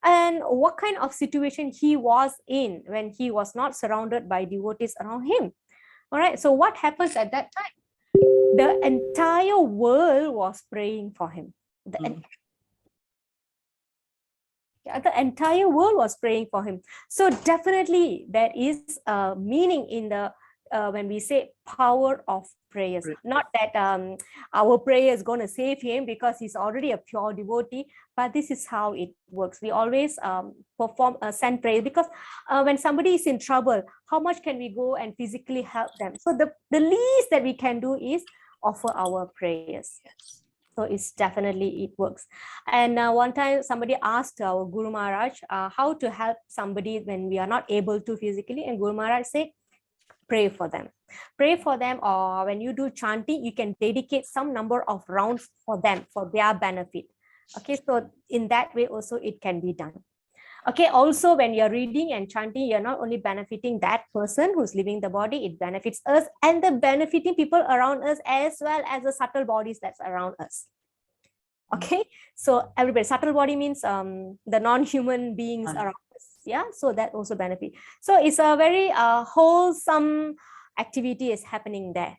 And what kind of situation he was in when he was not surrounded by devotees around him. All right, so what happens at that time? The entire world was praying for him. The entire world was praying for him. So definitely there is a meaning in the when we say power of prayers. Not that our prayer is going to save him because he's already a pure devotee, but this is how it works. We always perform a send prayer, because when somebody is in trouble, how much can we go and physically help them? So the least that we can do is offer our prayers. So it's definitely, it works. And one time somebody asked our Guru Maharaj how to help somebody when we are not able to physically, and Guru Maharaj said, pray for them. Pray for them, or when you do chanting, you can dedicate some number of rounds for them, for their benefit. Okay, so in that way also it can be done. Okay, also when you're reading and chanting, you're not only benefiting that person who's leaving the body, it benefits us and the benefiting people around us, as well as the subtle bodies that's around us. Okay, so everybody, subtle body means the non-human beings around us. Yeah, so that also benefit. So it's a very wholesome activity is happening there.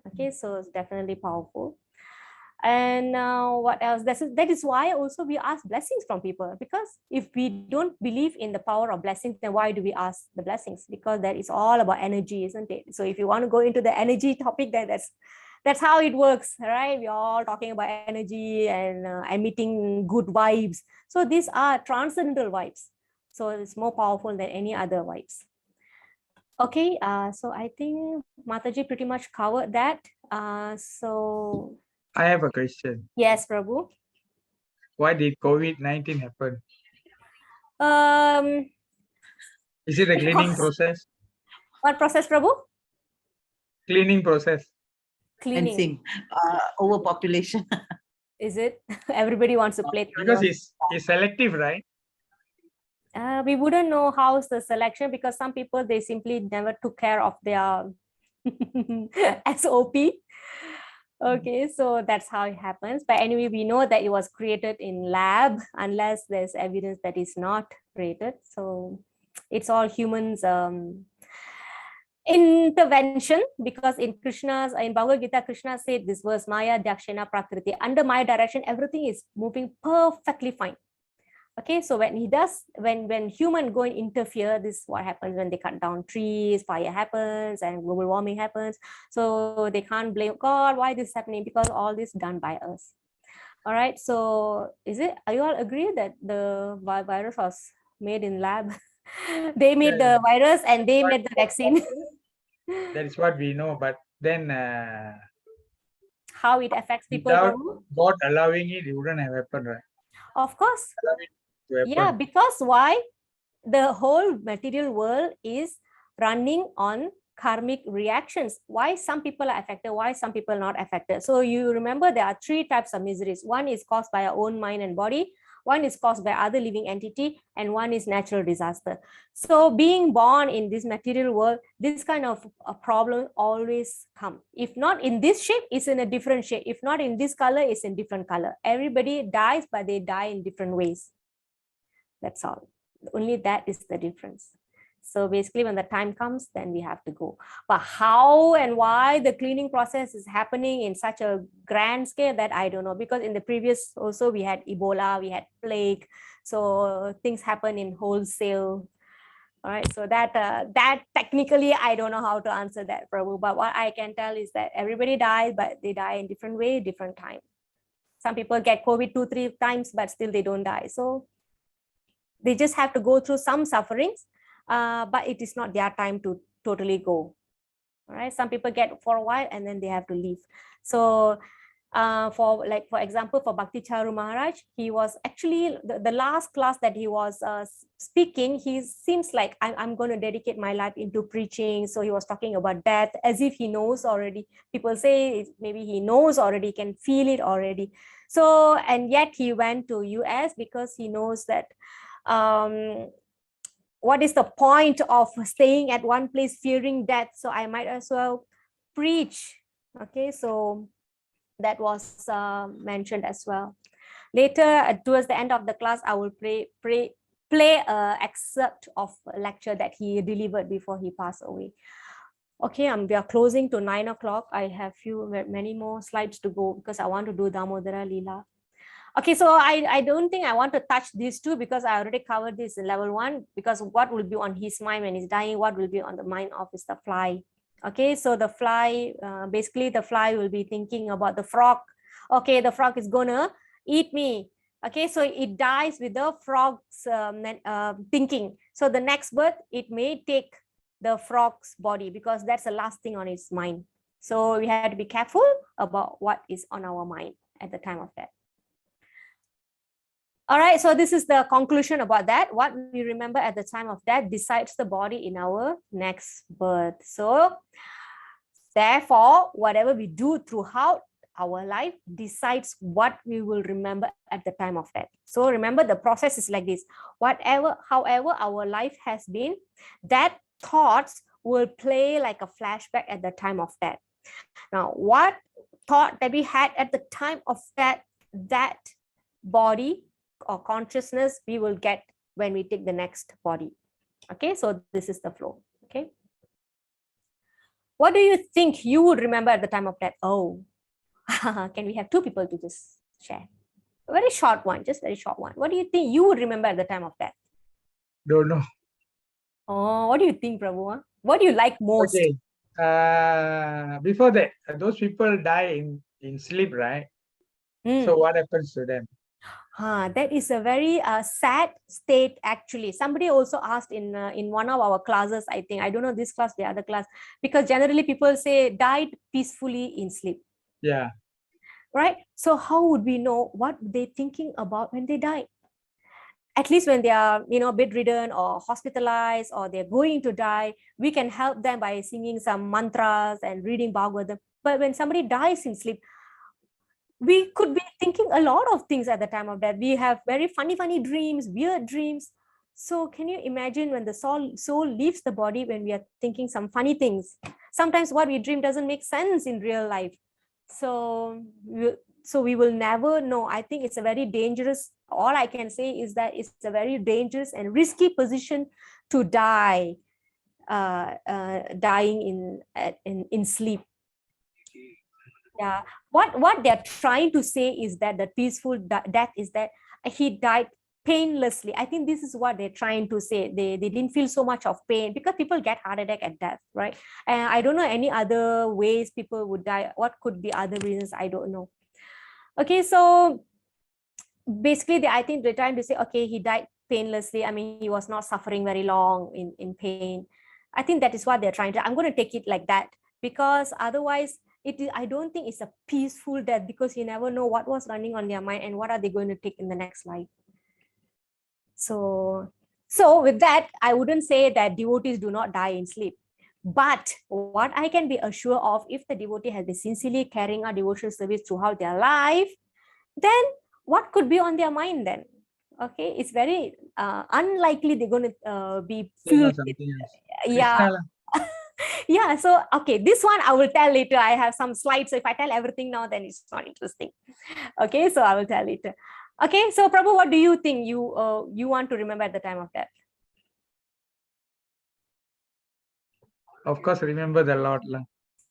Okay, so it's definitely powerful. And what else? That is why also we ask blessings from people, because if we don't believe in the power of blessings, then why do we ask the blessings? Because that is all about energy, isn't it? So if you want to go into the energy topic, then that's how it works, right? We're all talking about energy and emitting good vibes. So these are transcendental vibes. So it's more powerful than any other vibes. Okay, so I think Mataji pretty much covered that. So I have a question. yes, Prabhu. Why did COVID-19 happen? Is it a cleaning process? What process, Prabhu? Cleaning process. Cleaning. Overpopulation. Is it? Everybody wants to play. Because it's selective, right? We wouldn't know how's the selection, because some people, they simply never took care of their SOP. Okay, so that's how it happens. But anyway, we know that it was created in lab, unless there's evidence that it's not created. So it's all humans intervention, because in Bhagavad Gita, Krishna said this verse, Maya Dakshina Prakriti. Under my direction, everything is moving perfectly fine. Okay, so when human go and interfere, this is what happens when they cut down trees, fire happens, and global warming happens. So they can't blame God, why this is happening, because all this done by us. All right, so are you all agree that the virus was made in lab? They made the virus and they made the vaccine. That is what we know, but then how it affects people. Without God allowing it, it wouldn't have happened, right? Of course. Yeah, because why? The whole material world is running on karmic reactions. Why some people are affected, why some people are not affected. So you remember there are three types of miseries. One is caused by our own mind and body, one is caused by other living entity, and one is natural disaster. So being born in this material world, this kind of a problem always come. If not in this shape, it's in a different shape. If not in this color, it's in different color. Everybody dies, but they die in different ways. That's all. Only that is the difference. So basically, when the time comes, then we have to go. But how and why the cleaning process is happening in such a grand scale, that I don't know. Because in the previous also we had Ebola, we had plague. So things happen in wholesale. All right. So that technically, I don't know how to answer that, Prabhu. But what I can tell is that everybody dies, but they die in different way, different time. Some people get COVID 2-3 times, but still they don't die. So they just have to go through some sufferings, but it is not their time to totally go. All right, some people get for a while and then they have to leave. So For example, for Bhakti Charu Maharaj, he was actually the last class that he was speaking. He seems like I'm going to dedicate my life into preaching. So he was talking about death as if he knows already. People say maybe he knows already, can feel it already. So, and yet he went to US because he knows that what is the point of staying at one place fearing death? So I might as well preach. Okay, so that was mentioned as well. Later, towards the end of the class, I will play an excerpt of a lecture that he delivered before he passed away. Okay, we are closing to 9 o'clock. I have many more slides to go because I want to do Damodara Leela. Okay, so I don't think I want to touch these two because I already covered this in level 1, because what will be on his mind when he's dying, what will be on the mind of is the fly. Okay, so the fly, basically the fly will be thinking about the frog. Okay, the frog is gonna eat me. Okay, so it dies with the frog's thinking. So the next birth, it may take the frog's body because that's the last thing on its mind. So we have to be careful about what is on our mind at the time of death. All right, so this is the conclusion about that. What we remember at the time of death decides the body in our next birth. So therefore, whatever we do throughout our life decides what we will remember at the time of death. So remember, the process is like this. However our life has been, that thoughts will play like a flashback at the time of death. Now, what thought that we had at the time of that body or consciousness we will get when we take the next body. Okay, so this is the flow. Okay, what do you think you would remember at the time of death? Oh, can we have 2 people to just share? A very short one, just very short one. What do you think you would remember at the time of death? Don't know. Oh, what do you think, Prabhu? What do you like most? Okay. Before that, those people die in sleep, right? So what happens to them? That is a very sad state, actually. Somebody also asked in one of our classes, I think. I don't know this class, the other class, because generally people say died peacefully in sleep. Yeah. Right? So how would we know what they're thinking about when they die? At least when they are, bedridden or hospitalized or they're going to die, we can help them by singing some mantras and reading Bhagavatam. But when somebody dies in sleep, we could be thinking a lot of things at the time of death. We have very funny dreams, weird dreams. So can you imagine when the soul leaves the body, when we are thinking some funny things? Sometimes what we dream doesn't make sense in real life. So we will never know. I think it's a very dangerous, all I can say is that it's a very dangerous and risky position to die, dying in sleep. Yeah, what they're trying to say is that the peaceful death is that he died painlessly. I think this is what they're trying to say. They didn't feel so much of pain, because people get heart attack at death, right? And I don't know any other ways people would die. What could be other reasons? I don't know. Okay, so basically I think they're trying to say, okay, he died painlessly. I mean, he was not suffering very long in pain. I think that is what they're trying to. I'm going to take it like that, because otherwise I don't think it's a peaceful death, because you never know what was running on their mind and what are they going to take in the next life. So with that, I wouldn't say that devotees do not die in sleep. But what I can be assured of, if the devotee has been sincerely carrying out devotional service throughout their life, then what could be on their mind then? Okay, it's very unlikely they're going to be filled with, yeah. Yeah, so okay, this one I will tell later. I have some slides, so if I tell everything now, then it's not interesting. Okay, so I will tell later. Okay, so Prabhu, what do you think you want to remember at the time of death? Of course, remember the Lord.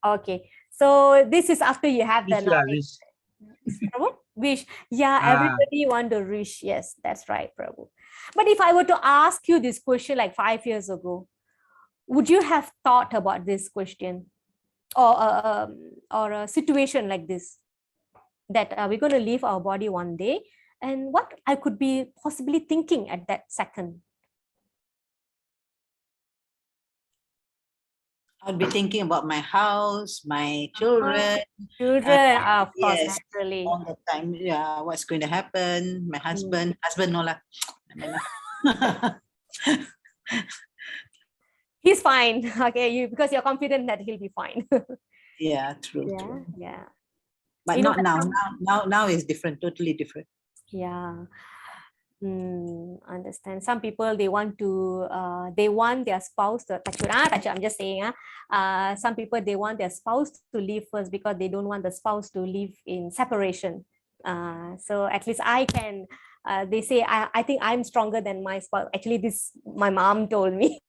Okay, so this is after you have the Wish. Prabhu? Wish. Yeah, everybody want to wish. Yes, that's right, Prabhu. But if I were to ask you this question like 5 years ago, would you have thought about this question, or a situation like this, that we're going to leave our body one day, and what I could be possibly thinking at that second? I'd be thinking about my house, my children. Children, of course, Yes, naturally. all the time. Yeah, what's going to happen? My husband, no lah. He's fine. Okay, because you're confident that he'll be fine. Yeah, true, Yeah, true. yeah. But You know not that now. some- Now is different, totally different. Yeah. Understand. Some people they want their spouse to touch wood. I'm just saying. Some people they want their spouse to leave first because they don't want the spouse to live in separation. So at least I can. They say I think I'm stronger than my spouse. Actually, this my mom told me.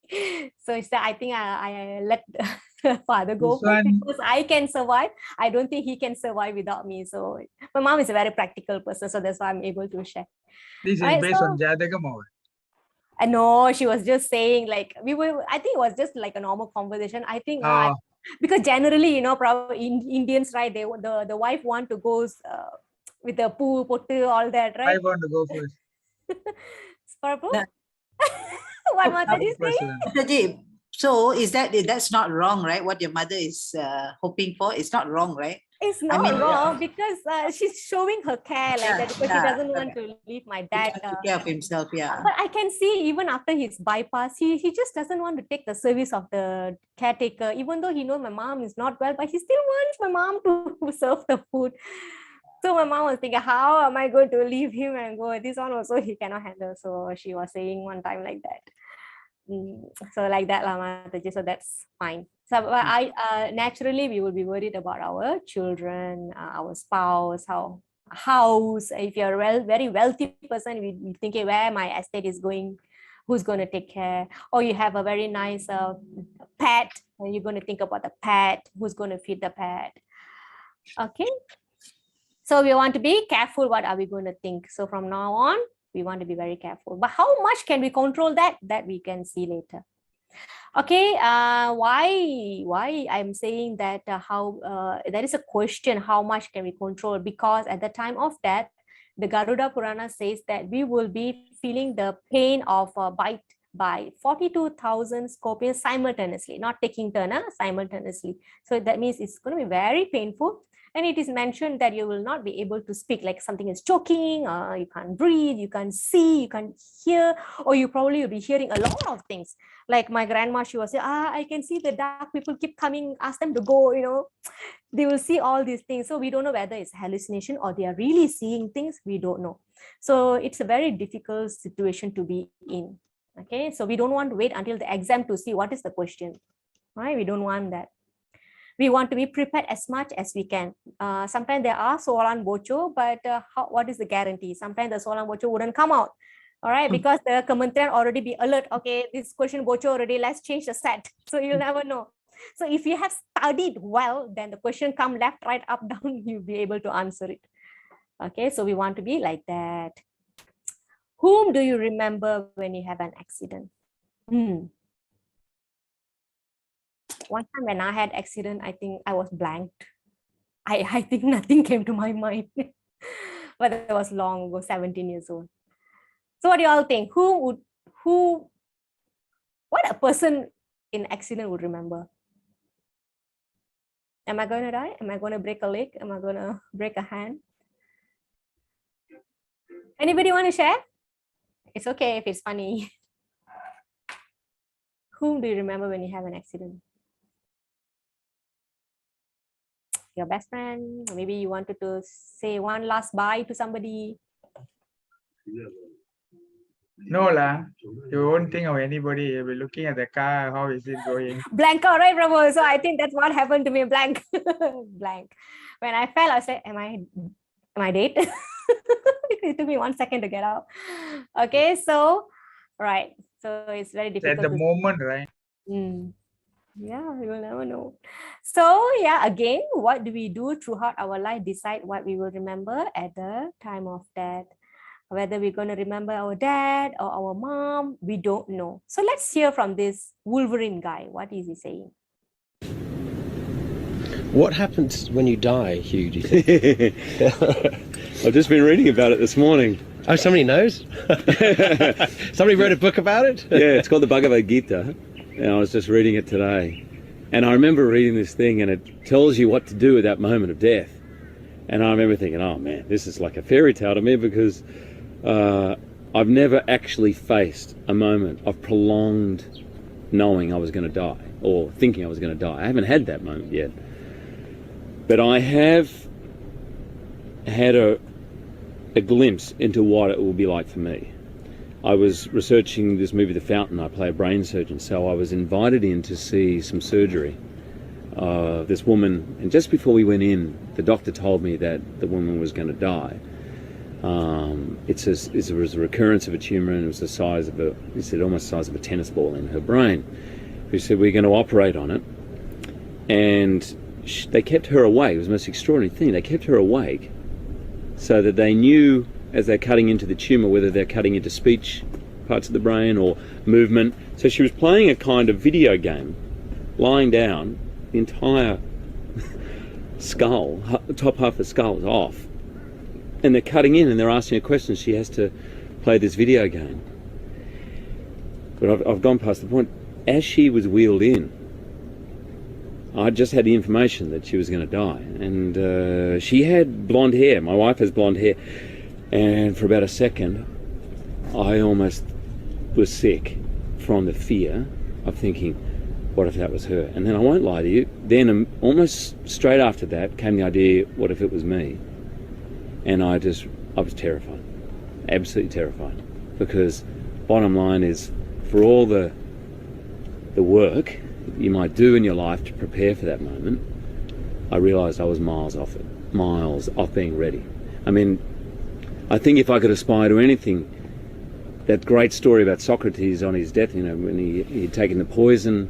So it's that I think I let father go This first one- because I can survive. I don't think he can survive without me. So my mom is a very practical person, so that's why I'm able to share. This is Right, based so- on Jatagam or what? No, she was just saying like I think it was just like a normal conversation. I think because generally, probably Indians, right? The wife want to go with the poo, pottu, all that, I right? want to go first. Prabhu? Yeah. What mother is First saying? one. Mataji, so that's not wrong, right? What your mother is hoping for, it's not wrong, right? It's not mean, wrong because she's showing her care like that because she yeah, doesn't want to leave my He dad. can take care of himself, yeah. But I can see even after his bypass, he just doesn't want to take the service of the caretaker, even though he knows my mom is not well, but he still wants my mom to serve the food. So my mom was thinking, how am I going to leave him and go? This one also he cannot handle. So she was saying one time like that. So like that, Mataji. So that's fine. So I naturally we will be worried about our children, our spouse, how house. If you're a very wealthy person, we thinking where my estate is going, who's going to take care, or you have a very nice pet, and you're going to think about the pet, who's going to feed the pet. Okay. So we want to be careful. What are we going to think? So from now on, we want to be very careful. But how much can we control that? That we can see later. Okay, why I'm saying that that is a question, how much can we control? Because at the time of death, the Garuda Purana says that we will be feeling the pain of a bite by 42,000 scorpions simultaneously, not taking turn, simultaneously. So that means it's going to be very painful. And it is mentioned that you will not be able to speak, like something is choking, you can't breathe, you can't see, you can't hear, or you probably will be hearing a lot of things. Like my grandma, she was saying, I can see the dark people keep coming, ask them to go, they will see all these things. So we don't know whether it's hallucination or they are really seeing things, we don't know. So it's a very difficult situation to be in. Okay, so we don't want to wait until the exam to see what is the question, right? We don't want that. We want to be prepared as much as we can. Sometimes there are soalan bocho, but what is the guarantee? Sometimes the soalan bocho wouldn't come out, all right? Because the Kementerian already be alert, okay, this question bocho already, let's change the set. So you'll never know. So if you have studied well, then the question come left, right, up, down, you'll be able to answer it. Okay, so we want to be like that. Whom do you remember when you have an accident? One time when I had accident, I think I was blanked. I think nothing came to my mind. But it was long ago, 17 years old. So what do you all think? What a person in accident would remember? Am I going to die? Am I going to break a leg? Am I going to break a hand? Anybody want to share? It's okay if it's funny. Whom do you remember when you have an accident? Your best friend? Or maybe you wanted to say one last bye to somebody? No lah. You won't think of anybody. You'll be looking at the car. How is it going? Blank, all right, Prabhu. So I think that's what happened to me. Blank. Blank. When I fell, I said, am I dead? It took me 1 second to get out. Okay, so right. So it's very difficult. At the moment, right? Yeah, we will never know. So yeah, again, what do we do throughout our life? Decide what we will remember at the time of death. Whether we're going to remember our dad or our mom, we don't know. So let's hear from this Wolverine guy. What is he saying? What happens when you die, Hugh, do you think? I've just been reading about it this morning. Oh, somebody knows? Somebody wrote a book about it? Yeah, it's called the Bhagavad Gita, and I was just reading it today. And I remember reading this thing, and it tells you what to do at that moment of death. And I remember thinking, oh man, this is like a fairy tale to me, because I've never actually faced a moment of prolonged knowing I was going to die, or thinking I was going to die. I haven't had that moment yet. But I have had a glimpse into what it will be like for me. I was researching this movie, The Fountain. I play a brain surgeon, so I was invited in to see some surgery. This woman, and just before we went in, the doctor told me that the woman was going to die. It was a recurrence of a tumour, and it was the size of he said almost the size of a tennis ball in her brain. He said, we're going to operate on it. And they kept her awake. It was the most extraordinary thing. They kept her awake so that they knew, as they're cutting into the tumour, whether they're cutting into speech parts of the brain or movement. So she was playing a kind of video game, lying down, the entire skull, the top half of the skull is off. And they're cutting in and they're asking her questions. She has to play this video game. But I've gone past the point. As she was wheeled in, I just had the information that she was going to die. And she had blonde hair. My wife has blonde hair. And for about a second, I almost was sick from the fear of thinking, what if that was her? And then I won't lie to you, then almost straight after that came the idea, what if it was me? And I was terrified, absolutely terrified. Because bottom line is, for all the work you might do in your life to prepare for that moment, I realised I was miles off it, miles off being ready. I mean, I think if I could aspire to anything, that great story about Socrates on his death, when he'd taken the poison,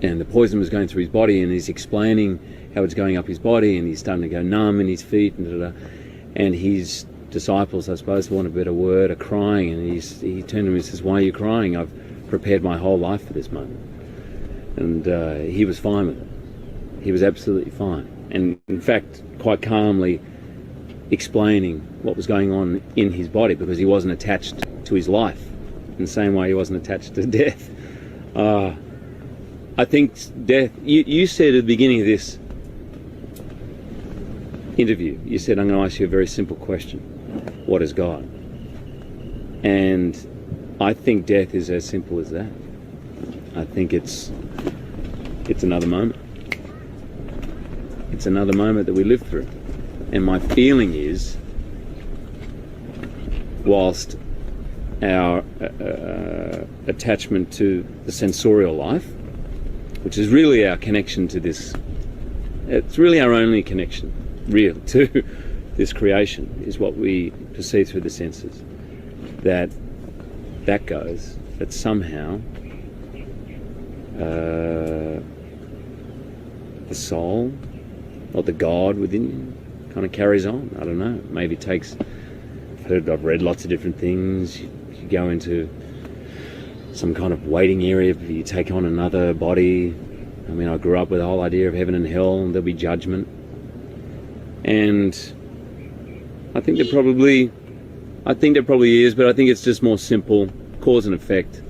and the poison was going through his body, and he's explaining how it's going up his body, and he's starting to go numb in his feet, and his disciples, I suppose, for want of a better word, are crying, and he turned to him and says, why are you crying? I've prepared my whole life for this moment. And he was fine with it. He was absolutely fine. And in fact, quite calmly explaining what was going on in his body, because he wasn't attached to his life in the same way he wasn't attached to death. I think death, you said at the beginning of this interview, you said, I'm going to ask you a very simple question. What is God? And I think death is as simple as that. I think it's another moment. It's another moment that we live through. And my feeling is, whilst our attachment to the sensorial life, which is really our connection to this, it's really our only connection, real, to this creation, is what we perceive through the senses, that goes, that somehow the soul, or the God within you, kind of carries on. I don't know. Maybe it takes. I've read lots of different things. You go into some kind of waiting area. You take on another body. I mean, I grew up with the whole idea of heaven and hell, and there'll be judgment. And I think there probably is, but I think it's just more simple, cause and effect.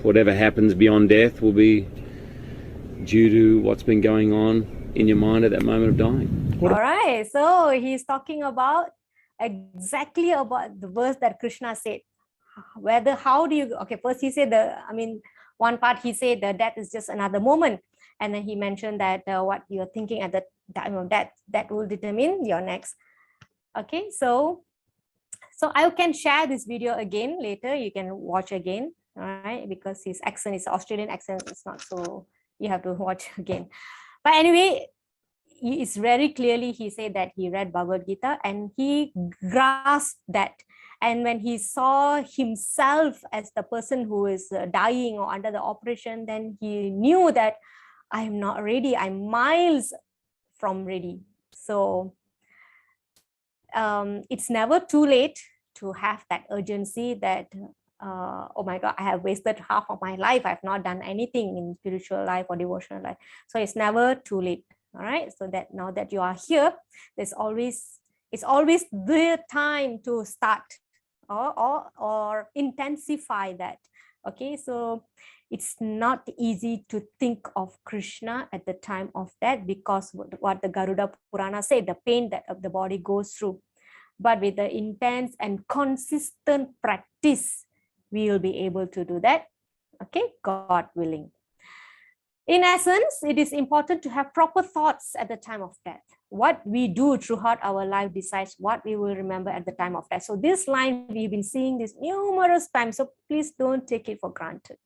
Whatever happens beyond death will be due to what's been going on in your mind at that moment of dying. All right, so he's talking about exactly about the verse that Krishna said. First he said one part he said that death is just another moment, and then he mentioned that what you're thinking at the time of death, that will determine your next. Okay, so I can share this video again later. You can watch again, all right, because his accent is Australian accent. It's not so, you have to watch again. But anyway, it's very clearly he said that he read Bhagavad Gita and he grasped that. And when he saw himself as the person who is dying or under the operation, then he knew that I am not ready. I'm miles from ready. So it's never too late to have that urgency that, oh my God, I have wasted half of my life. I've not done anything in spiritual life or devotional life. So it's never too late. All right. So that now that you are here, it's always the time to start or intensify that Okay, so it's not easy to think of Krishna at the time of death, because what the Garuda Purana said, the pain that the body goes through. But with the intense and consistent practice, we will be able to do that. Okay, God willing. In essence, it is important to have proper thoughts at the time of death. What we do throughout our life decides what we will remember at the time of death. So this line, we've been seeing this numerous times, so please don't take it for granted.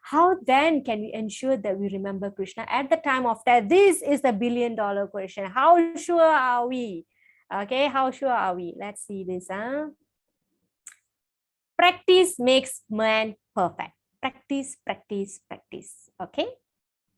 How then can we ensure that we remember Krishna at the time of death? This is the billion-dollar question. How sure are we? Okay, how sure are we? Let's see this. Practice makes man perfect. Practice, practice, practice. Okay.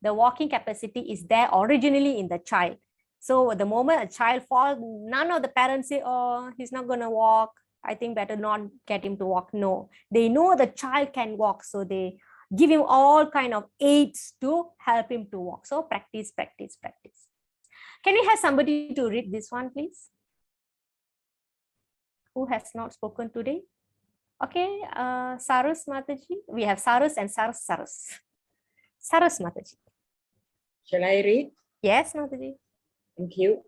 The walking capacity is there originally in the child. So the moment a child falls, none of the parents say, oh, he's not going to walk. I think better not get him to walk. No, they know the child can walk. So they give him all kind of aids to help him to walk. So practice, practice, practice. Can we have somebody to read this one, please? Who has not spoken today? Okay, Sarus Mataji. We have Sarus and Sarus. Sarus Mataji. Shall I read? Yes, Mataji. Thank you.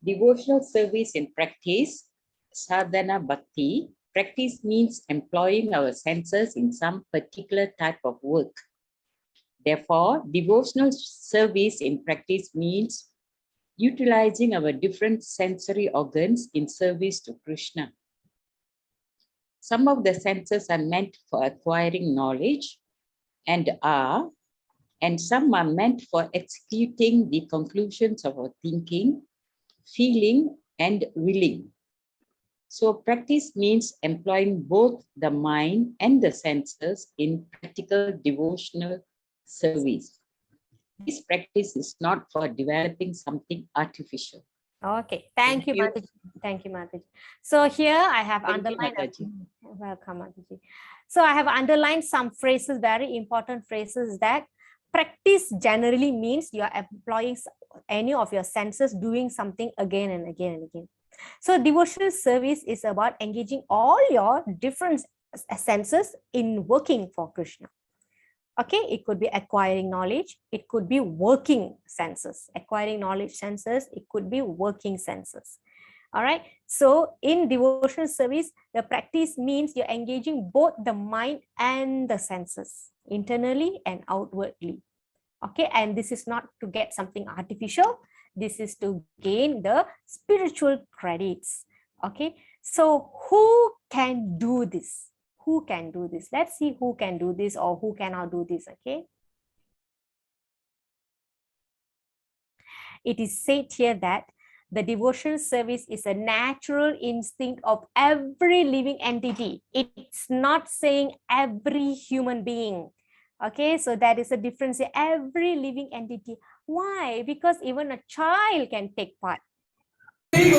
Devotional service in practice, sadhana bhakti. Practice means employing our senses in some particular type of work. Therefore, devotional service in practice means utilizing our different sensory organs in service to Krishna. Some of the senses are meant for acquiring knowledge and some are meant for executing the conclusions of our thinking, feeling, and willing. So practice means employing both the mind and the senses in practical devotional service. This practice is not for developing something artificial. Okay, thank you, Mataji. Thank you, Mataji. So here I have underlined. Welcome, Mataji. So I have underlined some phrases, very important phrases, that practice generally means you are employing any of your senses, doing something again and again and again. So devotional service is about engaging all your different senses in working for Krishna. Okay, it could be acquiring knowledge, it could be working senses, acquiring knowledge senses, it could be working senses. All right, so in devotional service, the practice means you're engaging both the mind and the senses, internally and outwardly. Okay, and this is not to get something artificial, this is to gain the spiritual credits. Okay, so who can do this? Who can do this? Let's see who can do this or who cannot do this. Okay. It is said here that the devotional service is a natural instinct of every living entity. It's not saying every human being. Okay, so that is a difference. Every living entity. Why? Because even a child can take part. Okay,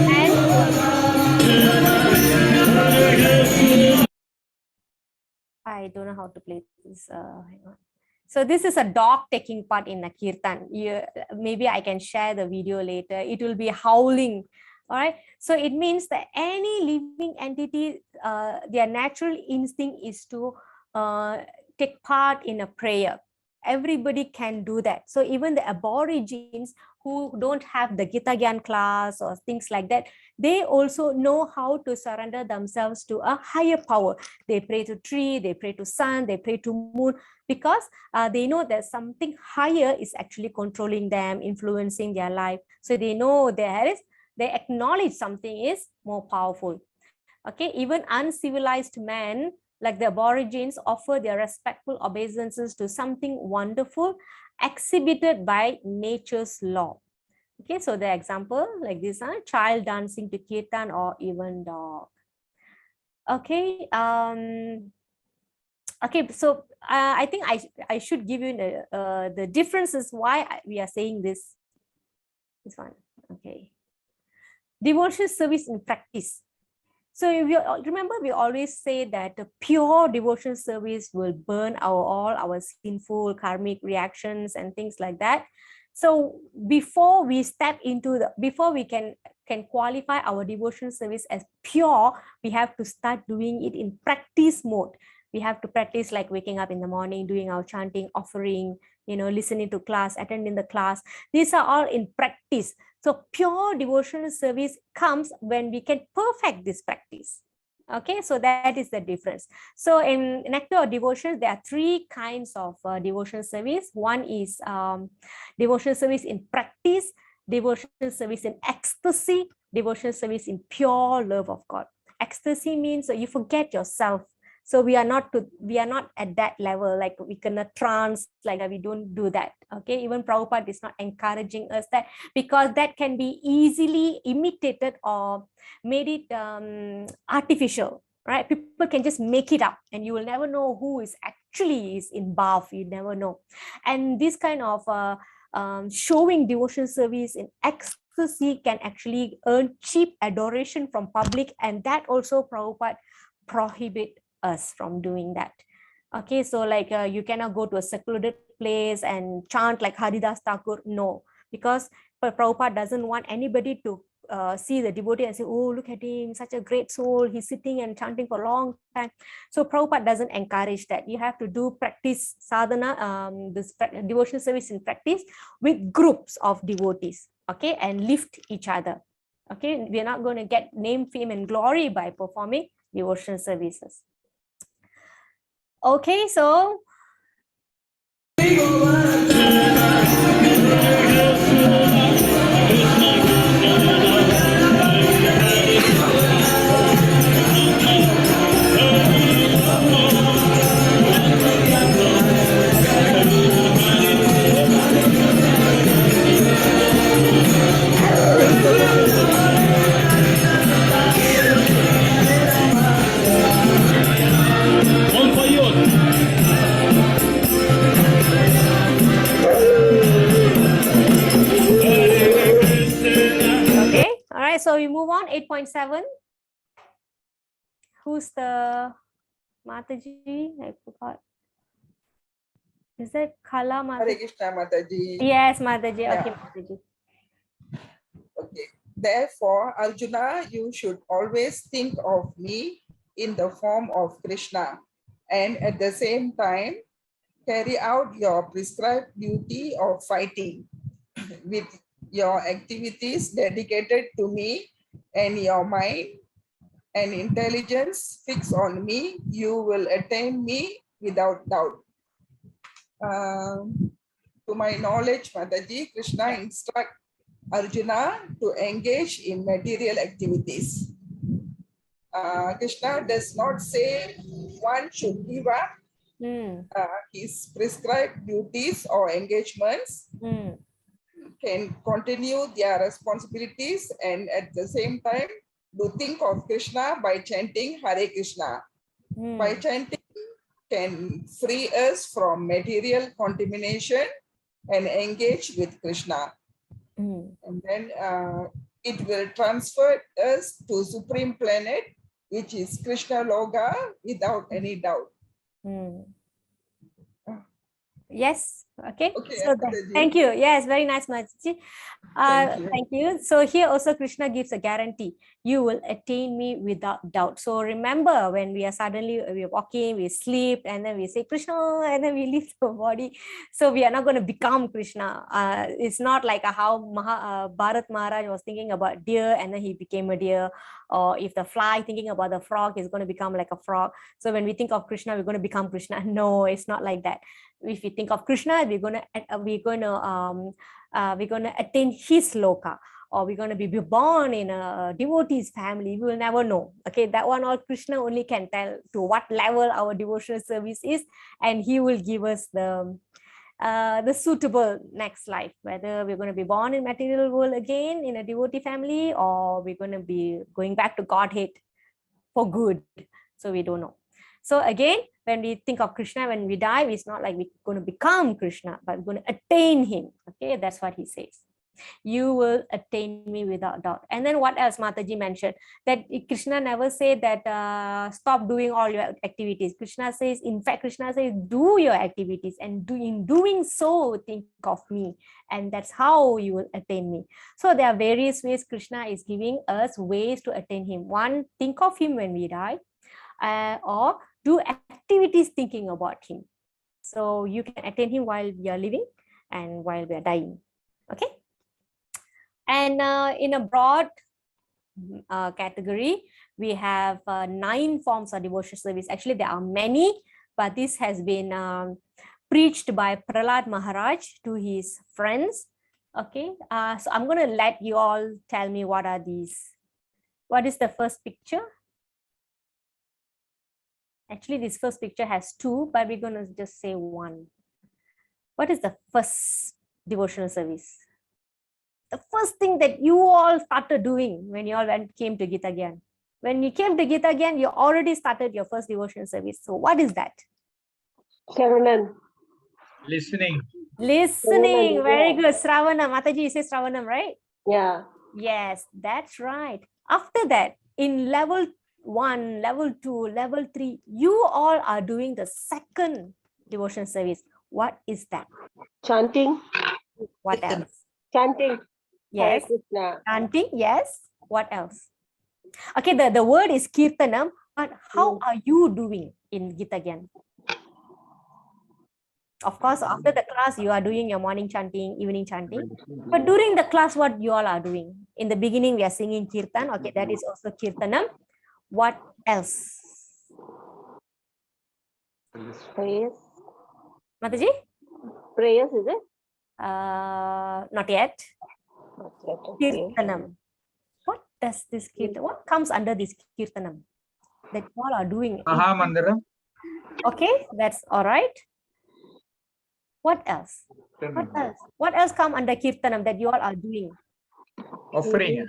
and I don't know how to play this. Hang on. So this is a dog taking part in a kirtan. Maybe I can share the video later. It will be howling. All right. So it means that any living entity, their natural instinct is to take part in a prayer. Everybody can do that. So even the aborigines who don't have the Gita Gyan class or things like that, they also know how to surrender themselves to a higher power. They pray to tree, they pray to sun, they pray to moon, because they know that something higher is actually controlling them, influencing their life. So they know they acknowledge something is more powerful. Okay, even uncivilized men like the aborigines offer their respectful obeisances to something wonderful exhibited by nature's law. Okay, so the example like this, child dancing to kirtan or even dog. Okay, okay, so I think I should give you the differences why we are saying this one. Okay, devotional service in practice. So if you remember, we always say that the pure devotional service will burn all our sinful karmic reactions and things like that. So before we step into before we can qualify our devotional service as pure, we have to start doing it in practice mode. We have to practice like waking up in the morning, doing our chanting, offering, listening to class, attending the class. These are all in practice. So pure devotional service comes when we can perfect this practice. Okay, so that is the difference. So in nectar or devotion, there are three kinds of devotional service. One is devotional service in practice, devotional service in ecstasy, devotional service in pure love of God. Ecstasy means you forget yourself. So we are not at that level, like we cannot trance, like we don't do that. Okay, even Prabhupada is not encouraging us that, because that can be easily imitated or made it artificial, right? People can just make it up and you will never know who is actually is involved. You never know. And this kind of showing devotion service in ecstasy can actually earn cheap adoration from public, and that also Prabhupada prohibit us from doing that. Okay, so like you cannot go to a secluded place and chant like Haridas Thakur. No, because Prabhupada doesn't want anybody to see the devotee and say, oh, look at him, such a great soul, he's sitting and chanting for a long time. So Prabhupada doesn't encourage that. You have to do practice sadhana, this devotional service in practice with groups of devotees, okay, and lift each other. Okay, we're not going to get name, fame, and glory by performing devotional services. Okay, so so we move on. 8.7. Who's the Mataji? I forgot. Is that Kala Mataji? Hare Krishna Mataji. Yes, Mataji. Yeah. Okay, Mataji. Okay. Therefore, Arjuna, you should always think of me in the form of Krishna, and at the same time carry out your prescribed duty of fighting with your activities dedicated to me, and your mind and intelligence fixed on me. You will attain me without doubt. To my knowledge, Mataji, Krishna instruct Arjuna to engage in material activities. Krishna does not say one should give up his prescribed duties or engagements, can continue their responsibilities, and at the same time do think of Krishna by chanting Hare Krishna. By chanting can free us from material contamination and engage with Krishna. And then it will transfer us to Supreme Planet, which is Krishna Loga, without any doubt. Yes. Okay. Okay, So thank you. Yes, very nice, Mataji. Thank you. So here also Krishna gives a guarantee. You will attain me without doubt. So remember, when we are walking, we sleep, and then we say Krishna, and then we leave the body. So we are not going to become Krishna. It's not like how Bharat Maharaj was thinking about deer, and then he became a deer. Or if the fly thinking about the frog is going to become like a frog. So when we think of Krishna, we're going to become Krishna. No, it's not like that. If we think of Krishna, we're going to attain his loka, or we're going to be born in a devotee's family. We will never know. Okay, that one all Krishna only can tell to what level our devotional service is, and he will give us the suitable next life, whether we're going to be born in material world again in a devotee family, or we're going to be going back to Godhead for good. So we don't know. So again, when we think of Krishna, when we die, it's not like we're going to become Krishna, but we're going to attain him. Okay, that's what he says. You will attain me without doubt. And then what else Mataji mentioned? That Krishna never said that stop doing all your activities. Krishna says, in fact, Krishna says, do your activities, and in doing so, think of me. And that's how you will attain me. So there are various ways Krishna is giving us ways to attain him. One, think of him when we die, or do activities thinking about him. So you can attain him while we are living and while we are dying. Okay. And in a broad category, we have 9 forms of devotional service. Actually, there are many, but this has been preached by Prahlad Maharaj to his friends. Okay, so I'm going to let you all tell me what are these. What is the first picture? Actually, this first picture has 2, but we're going to just say 1. What is the first devotional service? The first thing that you all started doing when you all came to Gita Gyan. When you came to Gita Gyan, you already started your first devotional service. So what is that? Sharanan. Listening. Listening. Shravanam, Very yeah. good. Sravanam. Mataji, you say Sravanam, right? Yeah. Yes, that's right. After that, in level 1, level 2, level 3, you all are doing the second devotional service. What is that? Chanting. What else? Chanting. Hare Yes. Krishna. Chanting, yes. What else? Okay, the word is kirtanam, but how are you doing in Gita Gyan? Of course, after the class, you are doing your morning chanting, evening chanting. But during the class, what you all are doing? In the beginning, we are singing kirtan. Okay, that is also kirtanam. What else? Prayers. Mataji? Prayers, is it? Not yet. Not yet, okay. Kirtanam. What does this kirtan? What comes under this kirtanam that you all are doing? Maha Mandara. Okay, that's all right. What else? What else? What else come under kirtanam that you all are doing? Offering.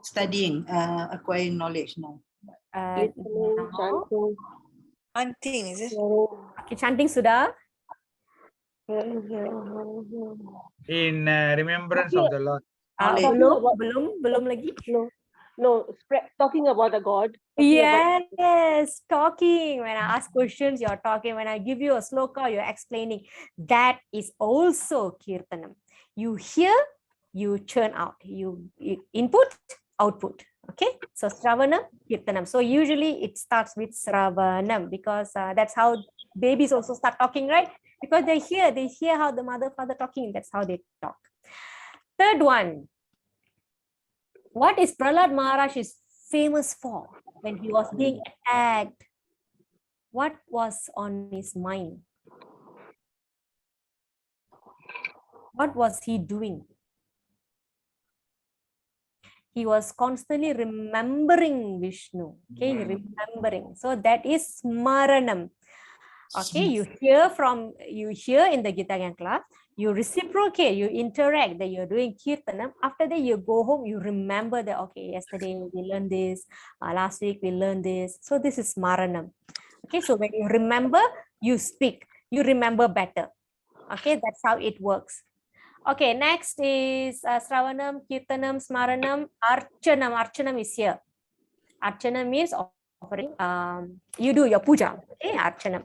Studying, acquiring knowledge. No. Listening, No. chanting. Hunting, is it? Okay, chanting sudah. In remembrance of the Lord. Talking about- belum lagi. No, talking about the God. Talking about- Yes, talking. When I ask questions, you're talking. When I give you a sloka, you're explaining. That is also kirtanam. You hear, you churn out. You input, output. Okay, so Sravanam, Kirtanam. So usually it starts with Sravanam because that's how babies also start talking, right? Because they hear how the mother, father talking. That's how they talk. Third one. What is Prahlad Maharaj is famous for when he was being attacked? What was on his mind? What was he doing? He was constantly remembering Vishnu. Okay, remembering. So that is Smaranam. Okay, you hear in the Gita Gyan class, you reciprocate, you interact, that you're doing kirtanam. After that, you go home, you remember that, okay, yesterday we learned this, last week we learned this. So this is Smaranam. Okay, so when you remember, you speak, you remember better. Okay, that's how it works. Okay, next is Sravanam, Kirtanam, Smaranam, Archanam. Archanam is here. Archanam means offering. You do your puja. Okay, Archanam.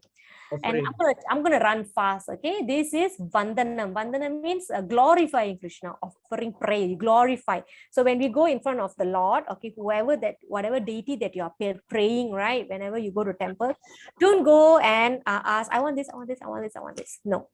And I'm gonna run fast. Okay, this is Vandanam. Vandanam means glorifying Krishna, offering praise, glorify. So when we go in front of the Lord, okay, whatever deity that you are praying, right? Whenever you go to temple, don't go and ask, I want this, I want this, I want this, I want this. No.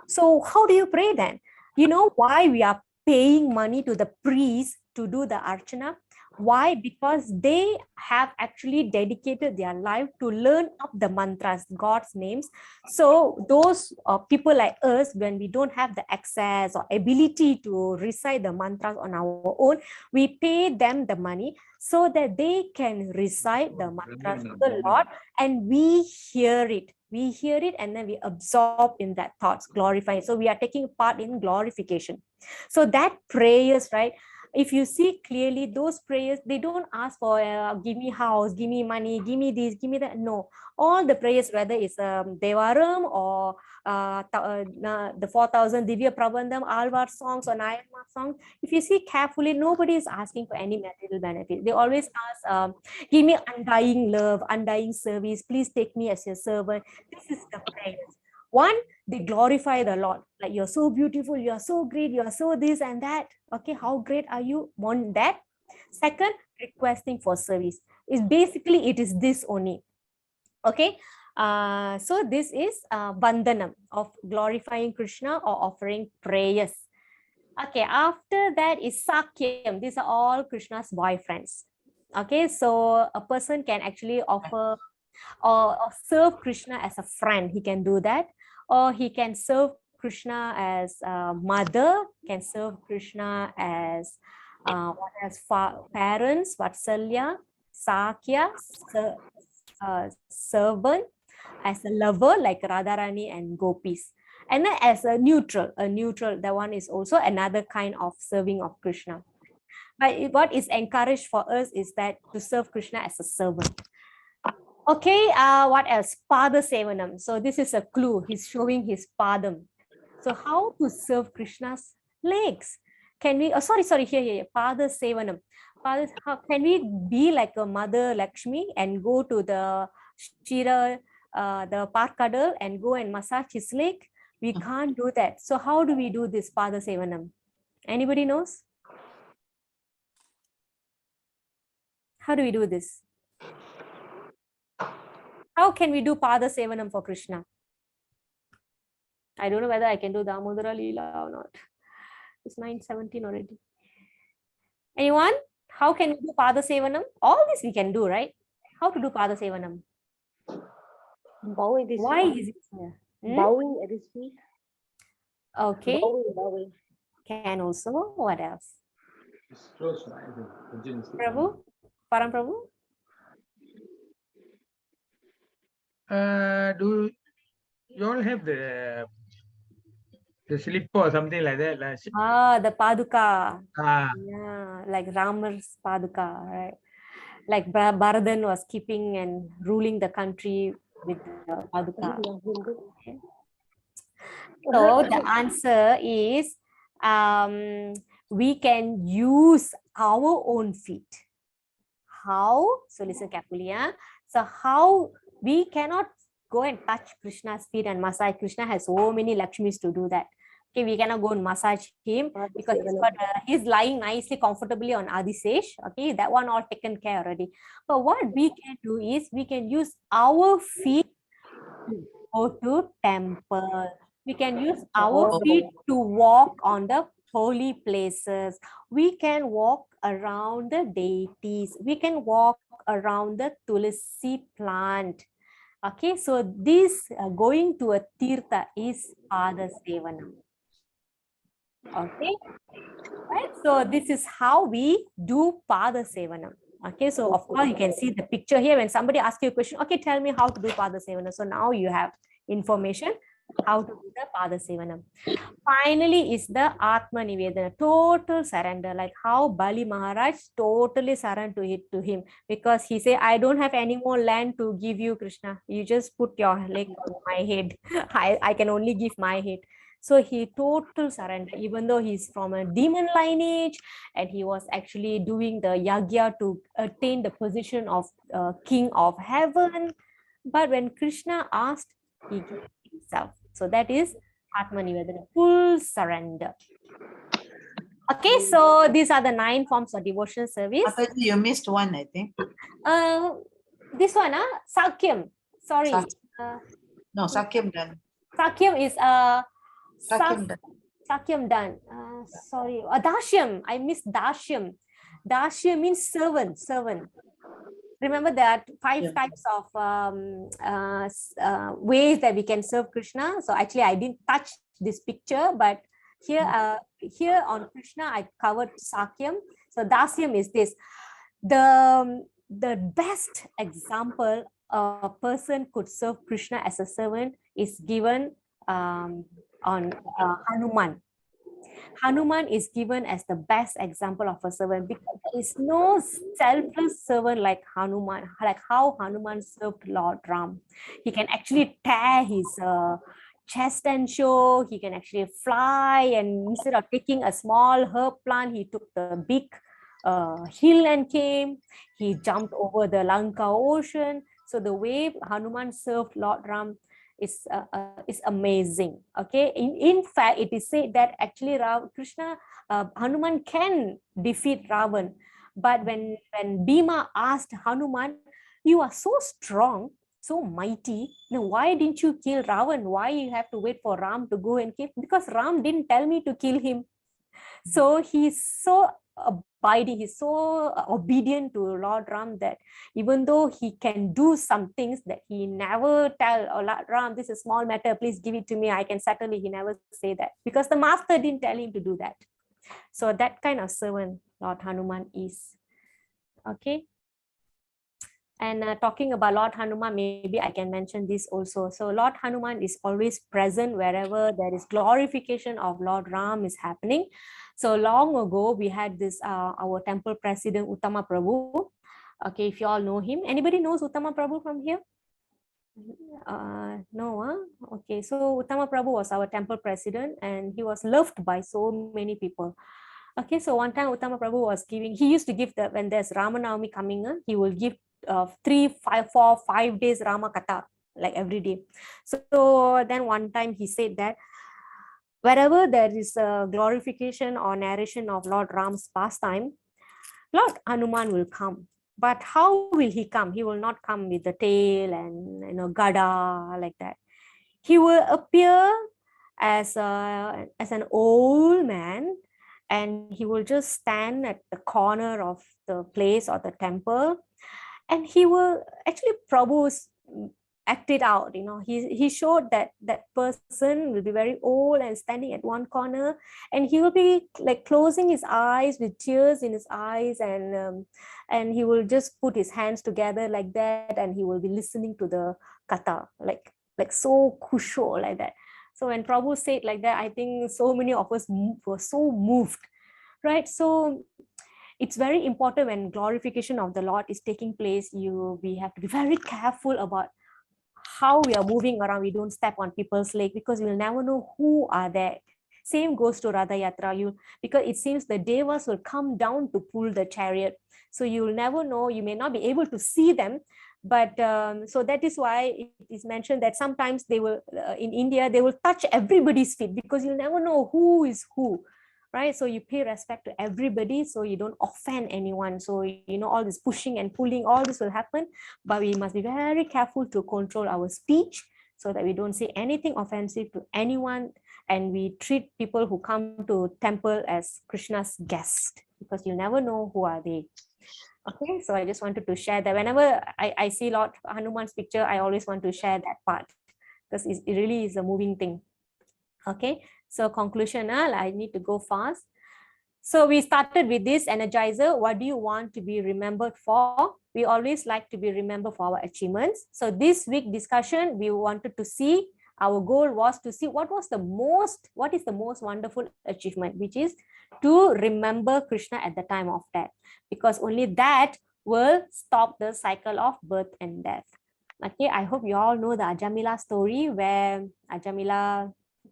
So how do you pray then? You know why we are paying money to the priest to do the archana? Why? Because they have actually dedicated their life to learn up the mantras, God's names. So those people like us, when we don't have the access or ability to recite the mantras on our own, we pay them the money so that they can recite the mantras to the Lord, and we hear it. We hear it and then we absorb in that thoughts, glorify. So we are taking part in glorification. So that prayers, right? if you see clearly, those prayers, they don't ask for give me house, give me money, give me this, give me that. No, all the prayers, whether it's Devaram or the 4,000 Divya Prabandham, Alvar songs or Nayama songs, if you see carefully, nobody is asking for any material benefit. They always ask, give me undying love, undying service, please take me as your servant. This is the prayers. One, they glorify the Lord, like you're so beautiful, you're so great, you're so this and that. Okay, how great are you? Want that. Second, requesting for service. Is basically, it is this only. Okay, so this is Vandanam, of glorifying Krishna or offering prayers. Okay, after that is Sakyam. These are all Krishna's boyfriends. Okay, so a person can actually offer or serve Krishna as a friend. He can do that, or he can serve Krishna as a mother, can serve Krishna as what else? Parents, Vatsalya, Sakya, servant, as a lover like Radharani and Gopis. And then as a neutral, that one is also another kind of serving of Krishna. But what is encouraged for us is that to serve Krishna as a servant. Okay, what else? Pada Sevanam. So this is a clue. He's showing his padam. So how to serve Krishna's legs? Can we, sorry, here, Pada Sevanam. How can we be like a mother Lakshmi and go to the Shira, the Parkadal and go and massage his leg? We can't do that. So how do we do this Pada Sevanam? Anybody knows? How do we do this? How can we do Pada Sevanam for Krishna? I don't know whether I can do Damodara Leela or not. It's 9:17 already. Anyone? How can we do Pada Sevanam? All this we can do, right? How to do Pada Sevanam? Bowing this Why feet. is it here? Bowing at his feet. Okay. Bowing. Can also. What else? Prabhu? Param Prabhu? Do you all have the slipper or something like that? The Paduka. Ah. Yeah, like Ramar's Paduka, right? Like Bharadan was keeping and ruling the country with the Paduka. Okay. So the answer is we can use our own feet. How? So listen carefully. Yeah? So how we cannot go and touch Krishna's feet and massage. Krishna has so many Lakshmis to do that. Okay, we cannot go and massage him because he's lying nicely, comfortably on Adisesh. Okay, that one all taken care already. But what we can do is we can use our feet to go to temple. We can use our feet to walk on the holy places. We can walk around the deities. We can walk around the tulsi plant. Okay, so this going to a tirtha is Pada Sevanam. Okay, right? So this is how we do Pada Sevanam. Okay, so of course you can see the picture here. When somebody asks you a question, okay, tell me how to do Pada Sevanam. So now you have information how to do the Pada Sevanam. Finally is the Atma Nivedana, total surrender, like how Bali Maharaj totally surrendered to him, because he said, I don't have any more land to give you, Krishna. You just put your leg on my head. I can only give my head. So he total surrender, even though he's from a demon lineage and he was actually doing the yagya to attain the position of king of heaven. But when Krishna asked, he gave himself. So that is Atma Nivedana, full surrender. Okay, so these are the 9 forms of devotional service. You missed one, I think. This one, Sakyam. Sorry. No, Sakyam done. Sakyam is Sakyam done. Sakyam done. Sorry. Dashyam. I missed Dashyam. Dashyam means servant. Remember there are 5 types of ways that we can serve Krishna. So actually I didn't touch this picture, but here here on Krishna I covered Sakyam. So Dasyam is this. The best example a person could serve Krishna as a servant is given on Hanuman. Hanuman is given as the best example of a servant because there is no selfless servant like Hanuman, like how Hanuman served Lord Ram. He can actually tear his chest and show, he can actually fly, and instead of taking a small herb plant, he took the big hill and came. He jumped over the Lanka ocean. So the way Hanuman served Lord Ram is amazing. Okay, in fact, it is said that actually Krishna, Hanuman can defeat Ravan, but when Bhima asked Hanuman, "You are so strong, so mighty, now why didn't you kill Ravan? Why you have to wait for Ram to go and kill? Because Ram didn't tell me to kill him." So he's so abiding, he's so obedient to Lord Ram that even though he can do some things that he never tell, "Oh, Lord Ram, this is a small matter, please give it to me, I can settle it." He never say that because the master didn't tell him to do that. So that kind of servant Lord Hanuman is. Okay. And talking about Lord Hanuman, maybe I can mention this also. So Lord Hanuman is always present wherever there is glorification of Lord Ram is happening. So long ago, we had this, our temple president, Uttama Prabhu. Okay, if you all know him. Anybody knows Uttama Prabhu from here? No, huh? Okay, so Uttama Prabhu was our temple president and he was loved by so many people. Okay, so one time Uttama Prabhu was giving, he used to give when there's Ramanavami coming in, he will give 3, 5, 4, 5 days Rama Katha, like every day. So then one time he said that wherever there is a glorification or narration of Lord Ram's pastime, Lord Hanuman will come. But how will he come? He will not come with the tail and gada like that. He will appear as an old man, and he will just stand at the corner of the place or the temple, and he will actually Prabhu's act it out. He showed that person will be very old and standing at one corner, and he will be like closing his eyes with tears in his eyes, and he will just put his hands together like that, and he will be listening to the katha like so kusho like that. So when Prabhu said like that, I think so many of us were so moved, right? So it's very important when glorification of the Lord is taking place. We have to be very careful about how we are moving around. We don't step on people's leg because we'll never know who are there. Same goes to Radha Yatra, because it seems the devas will come down to pull the chariot. So you'll never know, you may not be able to see them, but so that is why it is mentioned that sometimes they will, in India, they will touch everybody's feet because you'll never know who is who. Right, so you pay respect to everybody, so you don't offend anyone. So all this pushing and pulling, all this will happen, but we must be very careful to control our speech so that we don't say anything offensive to anyone, and we treat people who come to temple as Krishna's guest, because you never know who are they. Okay, so I just wanted to share that. Whenever I see Lord Hanuman's picture, I always want to share that part because it really is a moving thing. Okay, so conclusion, I need to go fast. So we started with this energizer. What do you want to be remembered for? We always like to be remembered for our achievements. So this week discussion, we wanted to see, our goal was to see what is the most wonderful achievement, which is to remember Krishna at the time of death, because only that will stop the cycle of birth and death. Okay, I hope you all know the Ajamila story, where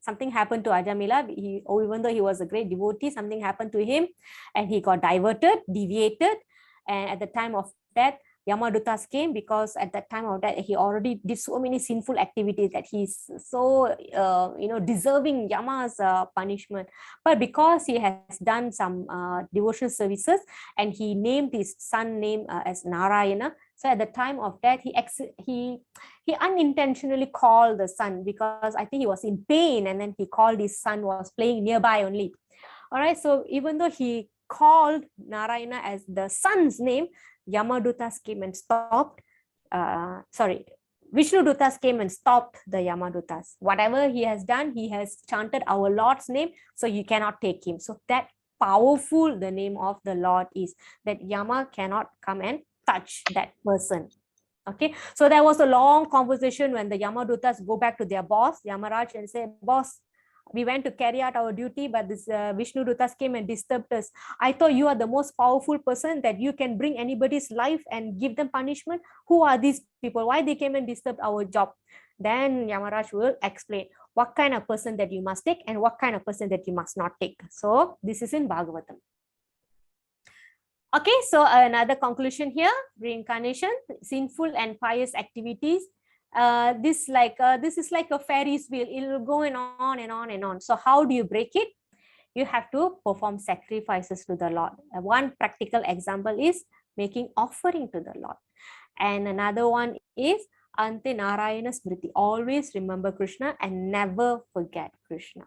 something happened to Ajamila. Even though he was a great devotee, something happened to him and he got deviated. And at the time of death, Yamadutas came, because at that time of death, he already did so many sinful activities that he's so, deserving Yama's punishment. But because he has done some devotional services, and he named his son name as Narayana, so at the time of death, he unintentionally called the son, because I think he was in pain, and then he called his son, was playing nearby only. All right, so even though he called Narayana as the son's name, Yamadutas came and stopped. Vishnudutas came and stopped the Yamadutas. Whatever he has done, he has chanted our Lord's name, so you cannot take him. So that powerful the name of the Lord is, that Yama cannot come and touch that person. Okay, so there was a long conversation when the Yamadutas go back to their boss, Yamaraj, and say, "Boss, We went to carry out our duty, but this Vishnu Dutas came and disturbed us. I thought you are the most powerful person, that you can bring anybody's life and give them punishment. Who are these people? Why they came and disturbed our job? Then Yamaraj will explain what kind of person that you must take and what kind of person that you must not take. So this is in Bhagavatam. Okay, so another conclusion here: reincarnation, sinful and pious activities. This is like a Ferris wheel. It will go on and on and on. So how do you break it? You have to perform sacrifices to the Lord. One practical example is making offering to the Lord, and another one is Ante Narayana Smriti. Always remember Krishna and never forget Krishna.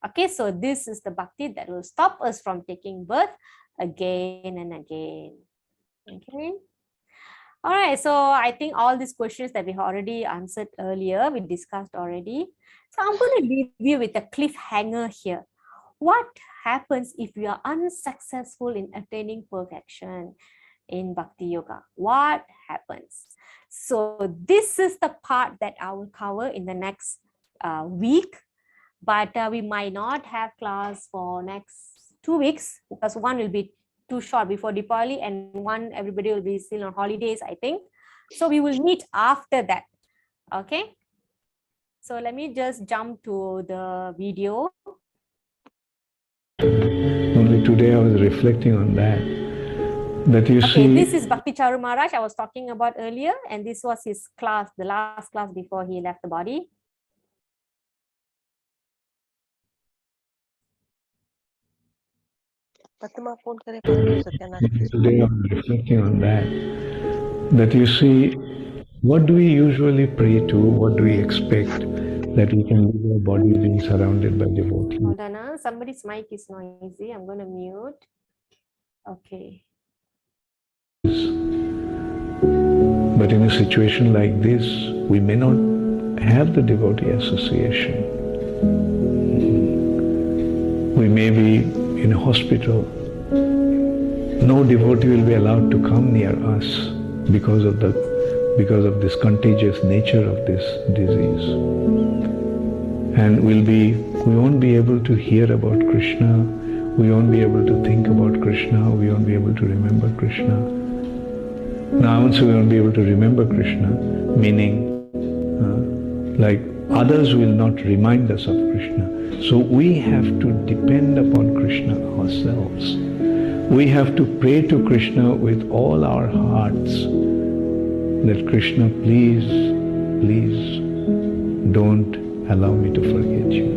Okay, so this is the bhakti that will stop us from taking birth again and again. Okay. All right, so I think all these questions that we already answered earlier, we discussed already. So I'm going to leave you with a cliffhanger here. What happens if you are unsuccessful in attaining perfection in Bhakti Yoga? What happens? So this is the part that I will cover in the next week, but we might not have class for next 2 weeks because one will be too short before Diwali and one everybody will be still on holidays, I think. So we will meet after that. Okay. So let me just jump to the video. Only today I was reflecting on that you see. This is Bhakti Charu Maharaj I was talking about earlier, and this was his class, the last class before he left the body. Today I was reflecting on that you see, what do we usually pray to, what do we expect that we can leave our body being surrounded by devotees? Hold on, somebody's mic is noisy. I'm going to mute. Okay. But in a situation like this, we may not have the devotee association. We may be in a hospital. No devotee will be allowed to come near us because of this contagious nature of this disease. And we won't be able to hear about Krishna, we won't be able to think about Krishna, we won't be able to remember Krishna. Now also we won't be able to remember Krishna, meaning like others will not remind us of Krishna. So we have to depend upon Krishna ourselves. We have to pray to Krishna with all our hearts that Krishna, please, please don't allow me to forget you.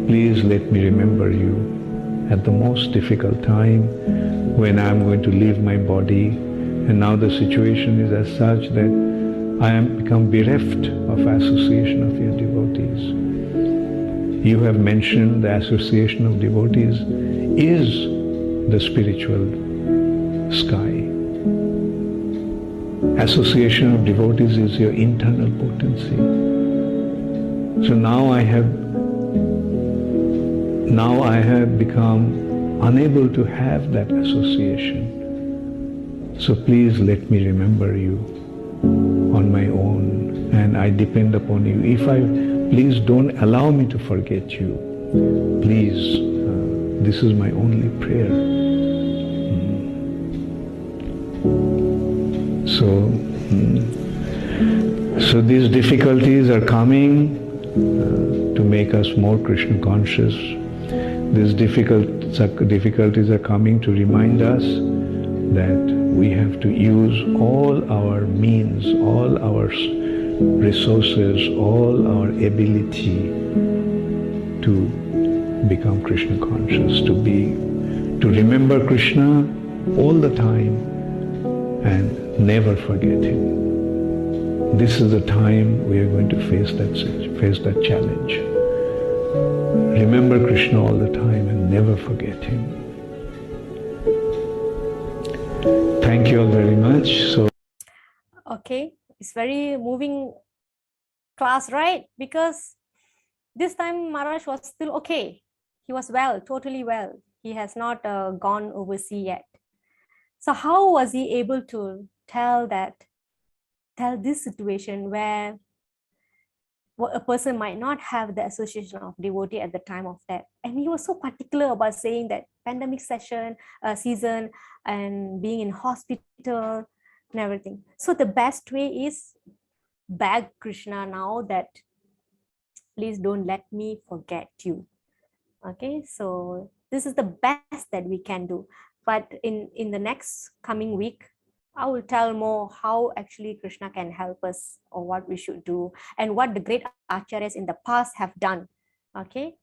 Please let me remember you at the most difficult time when I'm going to leave my body, and now the situation is as such that I am become bereft of association of your devotees. You have mentioned the association of devotees is the spiritual sky. Association of devotees is your internal potency. So now I have become unable to have that association. So please let me remember you on my own, and I depend upon you. Please don't allow me to forget you. Please, this is my only prayer. So these difficulties are coming to make us more Krishna conscious. These difficulties are coming to remind us that we have to use all our means, all our resources, all our ability to become Krishna conscious, to remember Krishna all the time and never forget him. This is the time we are going to face that challenge. Remember Krishna all the time and never forget him. Thank you all very much. Okay, it's very moving class, right? Because this time Maharaj was still okay. He was well, totally well. He has not gone overseas yet. So how was he able to tell this situation where a person might not have the association of devotee at the time of death. And he was so particular about saying that pandemic season and being in hospital and everything. So the best way is beg Krishna now that please don't let me forget you. Okay, so this is the best that we can do. But in the next coming week, I will tell more how actually Krishna can help us, or what we should do, and what the great acharyas in the past have done. Okay,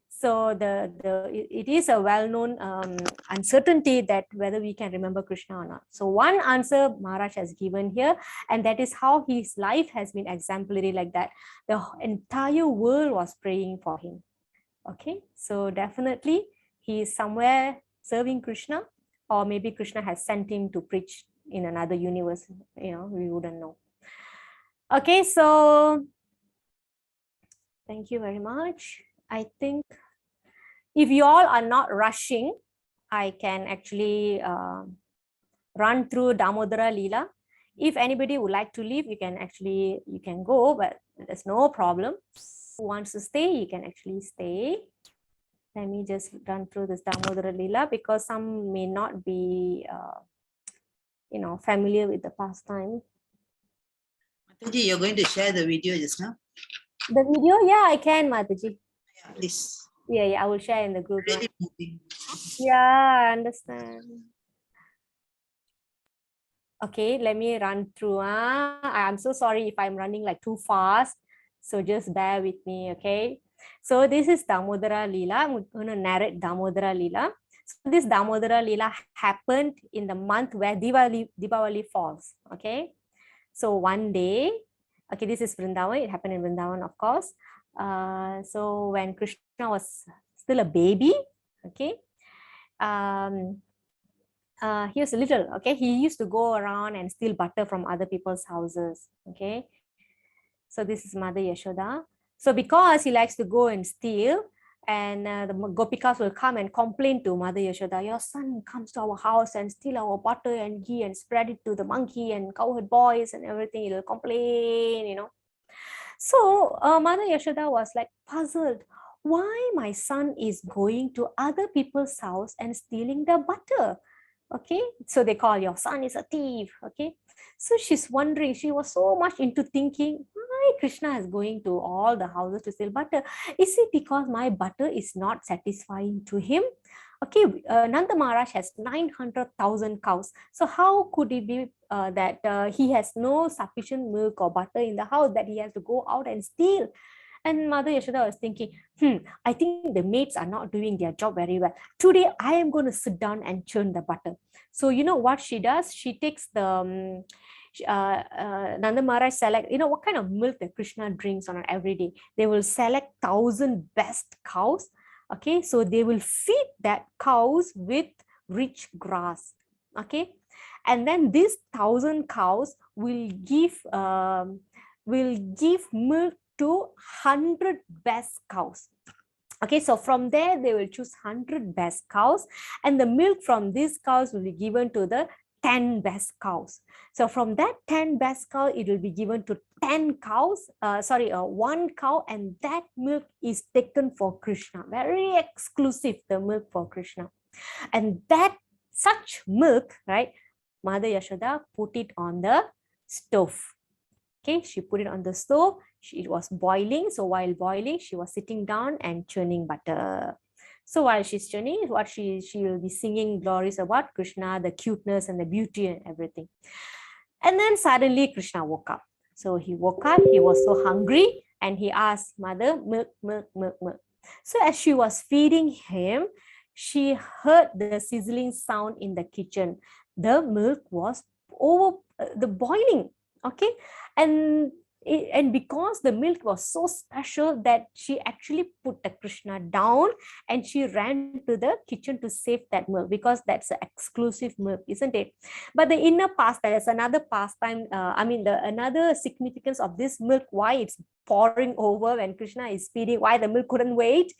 so it is a well-known uncertainty that whether we can remember Krishna or not. So one answer Maharaj has given here, and that is how his life has been exemplary like that. The entire world was praying for him. Okay, so definitely he is somewhere serving Krishna, or maybe Krishna has sent him to preach in another universe, we wouldn't know. Okay, so thank you very much. I think if you all are not rushing, I can actually run through Damodara Leela. If anybody would like to leave, you can go, but there's no problem. Who wants to stay, you can actually stay. Let me just run through this Damodara Leela, because some may not be familiar with the pastime. Mataji, you're going to share the video just now? The video? Yeah, I can, Mataji. Yeah, please. Yeah, I will share in the group. Really moving. Yeah, I understand. Okay, let me run through. I'm so sorry if I'm running like too fast. So just bear with me, okay? So this is Damodara Leela. I'm going to narrate Damodara Leela. So this Damodara Leela happened in the month where Diwali falls, okay? So one day, okay, this is Vrindavan. It happened in Vrindavan, of course. So when Krishna was still a baby, okay, he was little, okay, he used to go around and steal butter from other people's houses, okay. So this is Mother Yashoda. So because he likes to go and steal, and the Gopikas will come and complain to Mother Yashoda, your son comes to our house and steal our butter and ghee and spread it to the monkey and cowherd boys and everything. He'll complain, So Mother Yashoda was like puzzled. Why my son is going to other people's house and stealing the butter? Okay, so they call your son is a thief. Okay, so she's wondering, she was so much into thinking, why Krishna is going to all the houses to steal butter? Is it because my butter is not satisfying to him? Okay, Nanda Maharaj has 900,000 cows. So how could it be that he has no sufficient milk or butter in the house, that he has to go out and steal? And Mother Yashoda was thinking, I think the maids are not doing their job very well. Today, I am going to sit down and churn the butter. So you know what she does? She takes the, Nanda Maharaj select, what kind of milk that Krishna drinks on an everyday. They will select 1,000 best cows. Okay, so they will feed that cows with rich grass. Okay, and then these 1,000 cows will give milk to 100 best cows. Okay, so from there they will choose 100 best cows, and the milk from these cows will be given to the 10 best cows. So from that 10 best cow, it will be given to 10 cows, one cow, and that milk is taken for Krishna. Very exclusive, the milk for Krishna. And that such milk, right, Mother Yashoda put it on the stove. Okay, she put it on the stove. It was boiling. So while boiling, she was sitting down and churning butter. So while she's churning, what she will be singing glories about Krishna, the cuteness and the beauty and everything. And then suddenly Krishna woke up. So he woke up, he was so hungry, and he asked Mother, milk, milk, milk, milk. So as she was feeding him, she heard the sizzling sound in the kitchen. The milk was over the boiling. Okay, and because the milk was so special, that she actually put the Krishna down and she ran to the kitchen to save that milk, because that's an exclusive milk, isn't it? But the inner pastime, there's another pastime, another significance of this milk, why it's pouring over when Krishna is feeding, why the milk couldn't wait.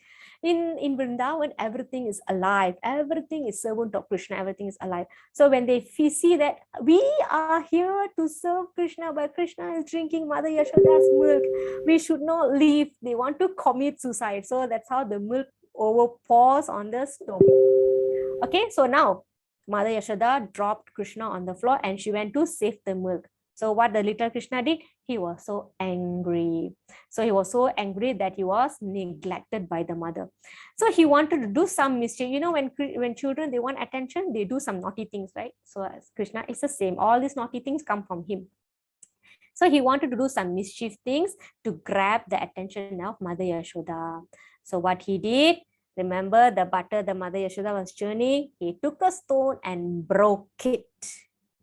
In Vrindavan, everything is alive. Everything is servant of Krishna. Everything is alive. So when they see that we are here to serve Krishna, but Krishna is drinking Mother Yashoda's milk, we should not leave. They want to commit suicide. So that's how the milk over pours on the stove. Okay, so now Mother Yashoda dropped Krishna on the floor and she went to save the milk. So what the little Krishna did? He was so angry. So he was so angry that he was neglected by the mother. So he wanted to do some mischief. You know, when children, they want attention, they do some naughty things, right? So as Krishna is the same. All these naughty things come from him. So he wanted to do some mischief things to grab the attention of Mother Yashoda. So what he did, remember the butter the Mother Yashoda was churning, he took a stone and broke it.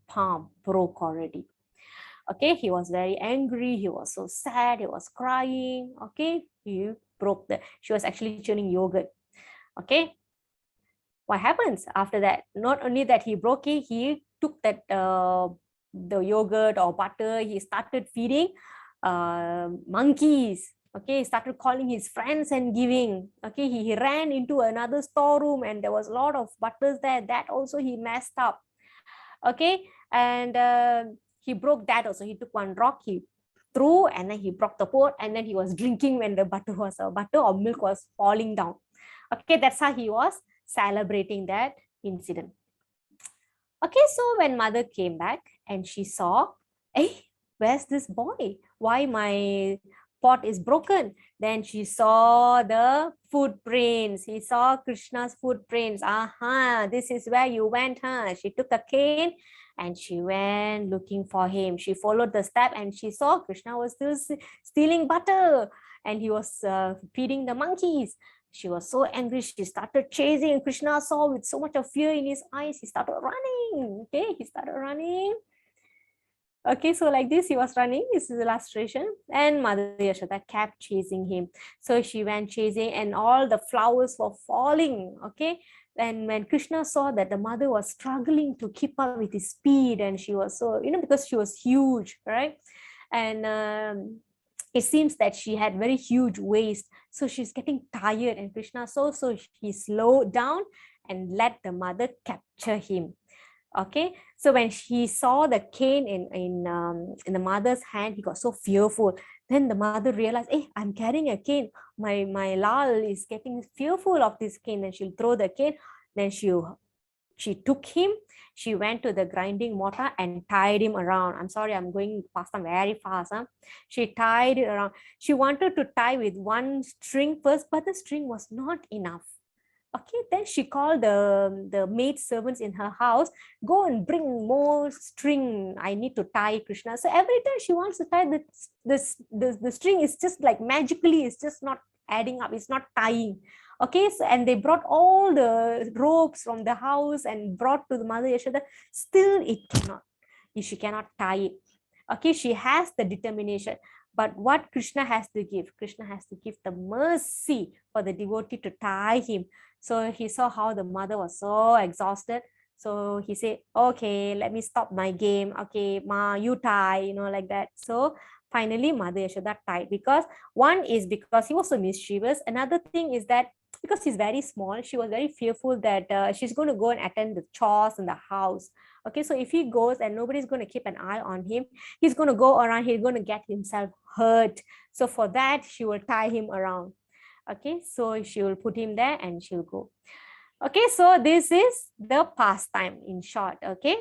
Palm broke already. Okay, he was very angry, he was so sad, he was crying. Okay, he broke she was actually churning yogurt. Okay, what happens after that? Not only that he broke it, he took that the yogurt or butter, he started feeding monkeys. Okay, he started calling his friends and giving. Okay, he ran into another storeroom and there was a lot of butters there. That also he messed up. Okay, and he broke that also. He took one rock, he threw, and then he broke the pot, and then he was drinking when the butter or milk was falling down. Okay, that's how he was celebrating that incident. Okay, so when mother came back and she saw, hey, where's this boy? Why my pot is broken? Then she saw the footprints. He saw Krishna's footprints. Aha, this is where you went, huh? She took a cane and she went looking for him. She followed the step and she saw Krishna was still stealing butter and he was feeding the monkeys. She was so angry. She started chasing. Krishna saw with so much of fear in his eyes. He started running. Okay, he started running. Okay, so like this, he was running. This is the illustration. And Mother Yashoda kept chasing him. So she went chasing and all the flowers were falling. Okay. And when Krishna saw that the mother was struggling to keep up with his speed, and she was so, because she was huge, right? And it seems that she had very huge waist. So she's getting tired, and Krishna saw, so he slowed down and let the mother capture him. Okay, so when he saw the cane in the mother's hand, he got so fearful. Then the mother realized, hey, I'm carrying a cane. My Lal is getting fearful of this cane. Then she'll throw the cane. Then she took him. She went to the grinding mortar and tied him around. I'm sorry, I'm going past them very fast. Huh? She tied it around. She wanted to tie with one string first, but the string was not enough. Okay, then she called the maid servants in her house, go and bring more string. I need to tie Krishna. So every time she wants to tie the string, is just like magically, it's just not adding up. It's not tying. Okay, so and they brought all the ropes from the house and brought to the Mother Yashoda. Still, she cannot tie it. Okay, she has the determination. But what Krishna has to give? Krishna has to give the mercy for the devotee to tie him. So he saw how the mother was so exhausted. So he said, okay, let me stop my game. Okay, Ma, you tie, like that. So finally, Mother Yashoda tied, because one is because he was so mischievous. Another thing is that because he's very small, she was very fearful that she's going to go and attend the chores in the house. Okay, so if he goes and nobody's going to keep an eye on him, he's going to go around, he's going to get himself hurt. So for that, she will tie him around. Okay, so she will put him there and she'll go. Okay, so this is the pastime in short. Okay,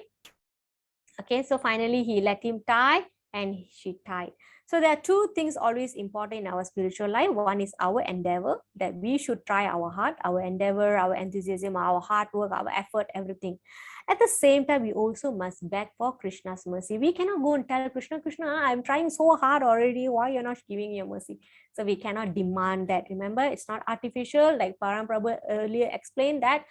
so finally he let him tie and she tied. So there are two things always important in our spiritual life. One is our endeavor, that we should try our heart, our endeavor, our enthusiasm, our hard work, our effort, everything. At the same time, we also must beg for Krishna's mercy. We cannot go and tell Krishna, I'm trying so hard already. Why you're not giving your mercy? So we cannot demand that. Remember, it's not artificial. Like Param Prabhu earlier explained, that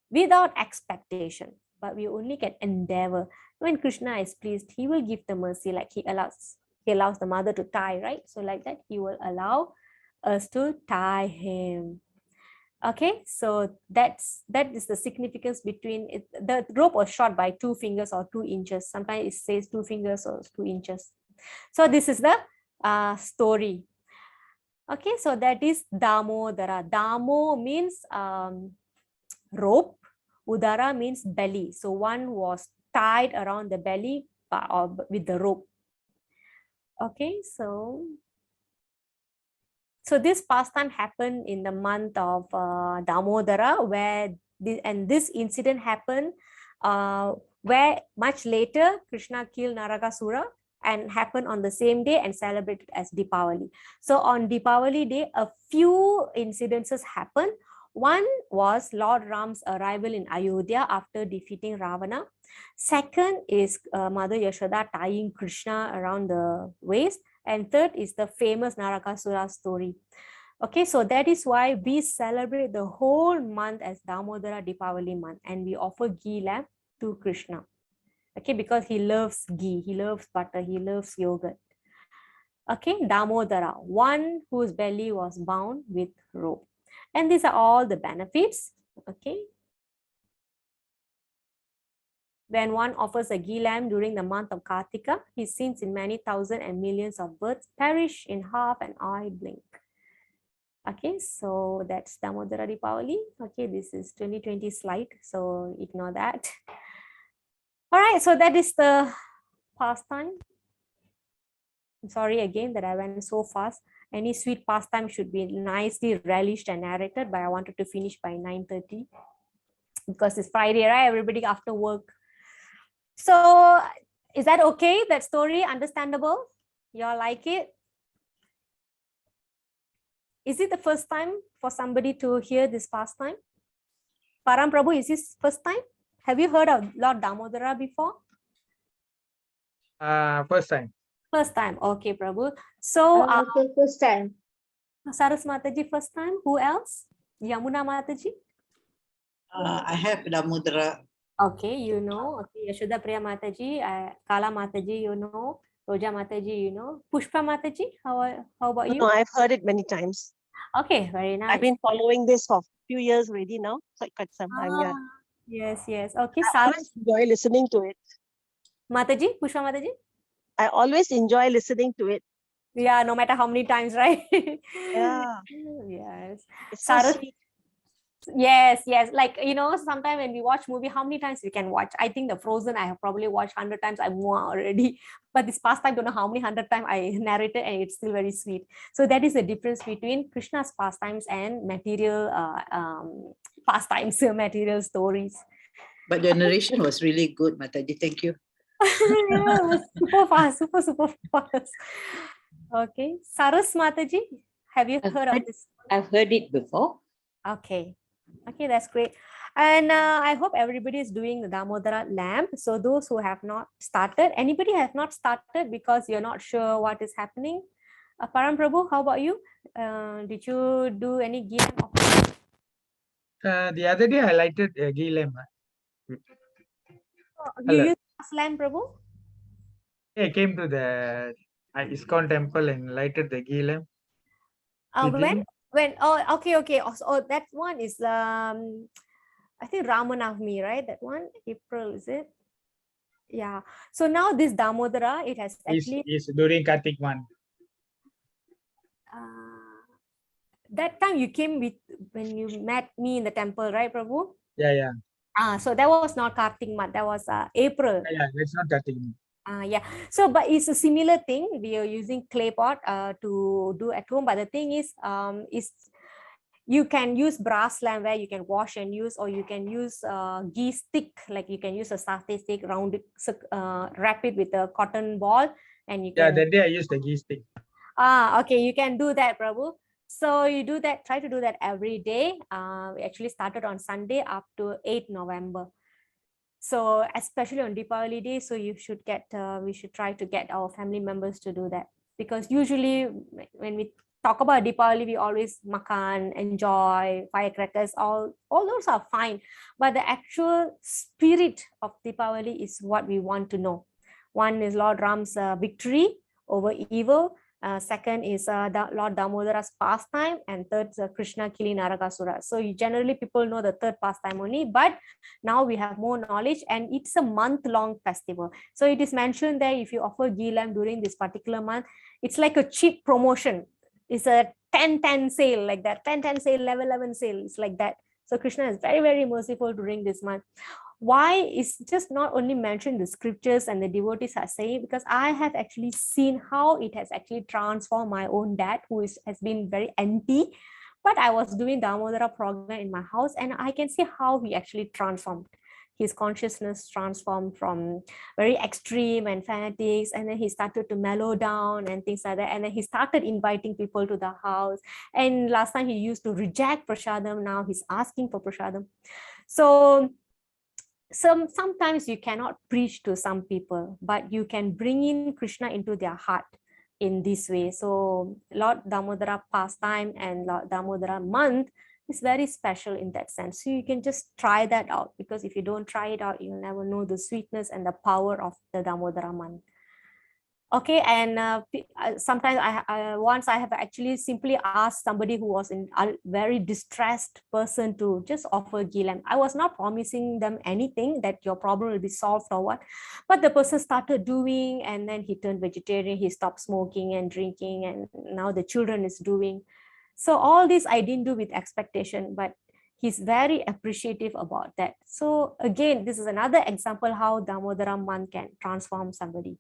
without expectation, but we only can endeavor. When Krishna is pleased, he will give the mercy, like he allows the mother to tie, right? So like that, he will allow us to tie him. Okay, so that is the significance between it. The rope was short by 2 fingers or 2 inches. Sometimes it says 2 fingers or 2 inches. So this is the story. Okay, so that is Damodara. Damo means rope. Udara means belly. So one was tied around the belly with the rope. Okay, so this pastime happened in the month of Damodara, where this incident happened where much later Krishna killed Narakasura and happened on the same day and celebrated as Deepavali. So on Deepavali day, a few incidences happened. One was Lord Ram's arrival in Ayodhya after defeating Ravana. Second is Mother Yashoda tying Krishna around the waist. And third is the famous Narakasura story. Okay, so that is why we celebrate the whole month as Damodara Deepavali month, and we offer ghee lamb to Krishna. Okay, because he loves ghee, he loves butter, he loves yogurt. Okay, Damodara, one whose belly was bound with rope. And these are all the benefits. Okay. When one offers a ghee lamb during the month of Kartika, his sins in many thousand and millions of births perish in half an eye blink. Okay, so that's Damodara Deepavali. Okay, this is 2020 slide, so ignore that. All right, so that is the pastime. I'm sorry again that I went so fast. Any sweet pastime should be nicely relished and narrated, but I wanted to finish by 9:30 because it's Friday, right? Everybody after work. So is that okay? That story understandable? Y'all like it? Is it the first time for somebody to hear this pastime? Param Prabhu, is this first time? Have you heard of Lord Damodara before? First time. First time. Okay, Prabhu. So first time. Saras Mataji, first time. Who else? Yamuna Mataji? I have Damodara. Okay, you know. Okay, Yashoda Priya Mataji, Kala Mataji, you know. Roja Mataji, you know. Pushpa Mataji, how about you? No, I've heard it many times. Okay, very nice. I've been following this for a few years already now. Quite some time, yeah. Yes, yes. Okay, I Saras always enjoy listening to it. Mataji, Pushpa Mataji? I always enjoy listening to it. Yeah, no matter how many times, right? Yeah. Yes. It's so Saras, sweet. yes, yes. Like, you know, sometimes when we watch movie, how many times we can watch? I think the Frozen, I have probably watched 100 times. I'm more already. But this past time, don't know how many 100 times I narrated, and it's still very sweet. So that is the difference between Krishna's pastimes and material pastimes, material stories. But your narration was really good, Mataji. Thank you. Yeah, super fast, super fast. Okay. Saras Mataji, have you heard of this? I've heard it before. Okay. Okay, that's great. And I hope everybody is doing the Damodara lamp. So those who have not started, anybody have not started because you're not sure what is happening? Param Prabhu, how about you? Did you do any ghee lamp? The other day I lighted a ghee lamp. You used lamp, Prabhu? I came to the ISKCON temple and lighted the ghee lamp. When okay. Oh, that one is I think Ramanavami, right? That one, April, is it? Yeah. So now this Damodara, it has actually is during Kartik one. That time you came with when you met me in the temple, right, Prabhu? Yeah. So that was not Kartik month. That was April. Yeah, it's not Kartik. Yeah. So, but it's a similar thing. We are using clay pot to do at home. But the thing is you can use brass lamp where you can wash and use, or you can use ghee stick, like you can use a satay stick, round it, wrap it with a cotton ball, and you can. Yeah, that day I used the ghee stick. Okay, you can do that, Prabhu. So you do that, try to do that every day. We actually started on Sunday up to 8 November. So especially on Deepavali day, so you should get, we should try to get our family members to do that, because usually when we talk about Deepavali, we always makan, enjoy, firecrackers, all those are fine. But the actual spirit of Deepavali is what we want to know. One is Lord Ram's victory over evil. Second is Lord Damodara's pastime, and third is Krishna killing Narakasura. So generally people know the third pastime only, but now we have more knowledge, and it's a month-long festival. So it is mentioned that if you offer ghee lamp during this particular month, it's like a cheap promotion. It's a 10-10 sale, like that. 10-10 sale, 11-11 sale. It's like that. So Krishna is very, very merciful during this month. Why is just not only mentioned the scriptures and the devotees are saying, because I have actually seen how it has actually transformed my own dad, who has been very anti, but I was doing Damodara program in my house, and I can see how he actually transformed. His consciousness transformed from very extreme and fanatics, and then he started to mellow down and things like that. And then he started inviting people to the house. And last time he used to reject prasadam, now he's asking for prasadam. So sometimes you cannot preach to some people, but you can bring in Krishna into their heart in this way. So Lord Damodara pastime and Lord Damodara month is very special in that sense. So you can just try that out, because if you don't try it out, you'll never know the sweetness and the power of the Damodara month. Okay, and sometimes once I have actually simply asked somebody who was in a very distressed person to just offer ghee lamp. I was not promising them anything that your problem will be solved or what, but the person started doing, and then he turned vegetarian, he stopped smoking and drinking, and now the children is doing. So all this I didn't do with expectation, but he's very appreciative about that. So again, this is another example how Damodara month can transform somebody.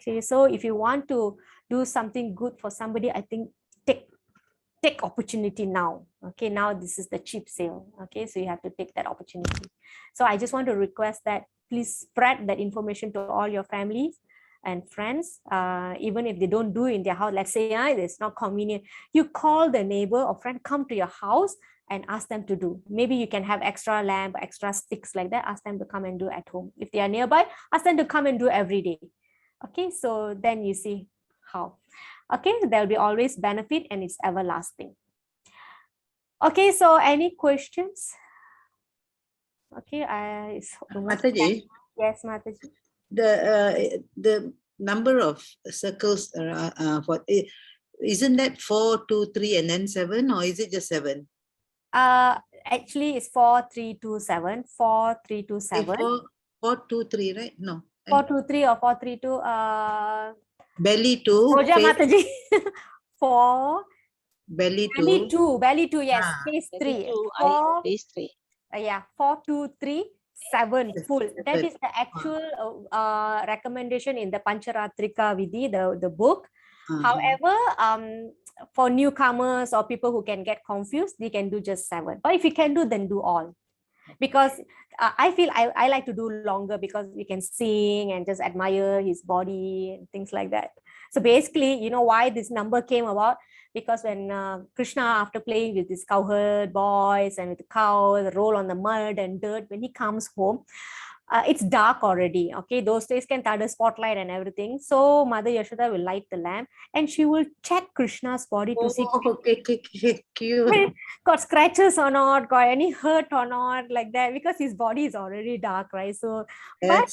Okay, so if you want to do something good for somebody, I think take opportunity now. Okay, now this is the cheap sale. Okay, so you have to take that opportunity. So I just want to request that please spread that information to all your families and friends, even if they don't do it in their house. Let's say it's not convenient, you call the neighbor or friend, come to your house and ask them to do. Maybe you can have extra lamp, extra sticks like that, ask them to come and do at home. If they are nearby, ask them to come and do every day. Okay, so then you see how. Okay, there'll be always benefit and it's everlasting. Okay, so any questions? Okay, Mataji. Yes, Mataji. The number of circles isn't that 4, 2, 3, and then 7, or is it just 7? Actually, it's 4, 3, 2, 7. 4, 3, 2, 7. 4, 2, 3, right? No. 4, 2, 3 or 4, 3, 2. Belly 2. Roja Mataji. 4. Belly 2. Belly 2, yes. Face 3. 4. Face 3. Yeah, 4, 2, 3, 7 full. That is the actual recommendation in the Pancharatrika Vidhi, the book. However, for newcomers or people who can get confused, they can do just 7. But if you can do, then do all. Because I feel I like to do longer, because we can sing and just admire his body and things like that. So basically, you know why this number came about? Because when Krishna, after playing with his cowherd boys and with the cow, roll on the mud and dirt, when he comes home, it's dark already. Okay, those days can start a spotlight and everything. So Mother Yashoda will light the lamp and she will check Krishna's body to see cute. got scratches or not, got any hurt or not, like that, because his body is already dark, right? So, but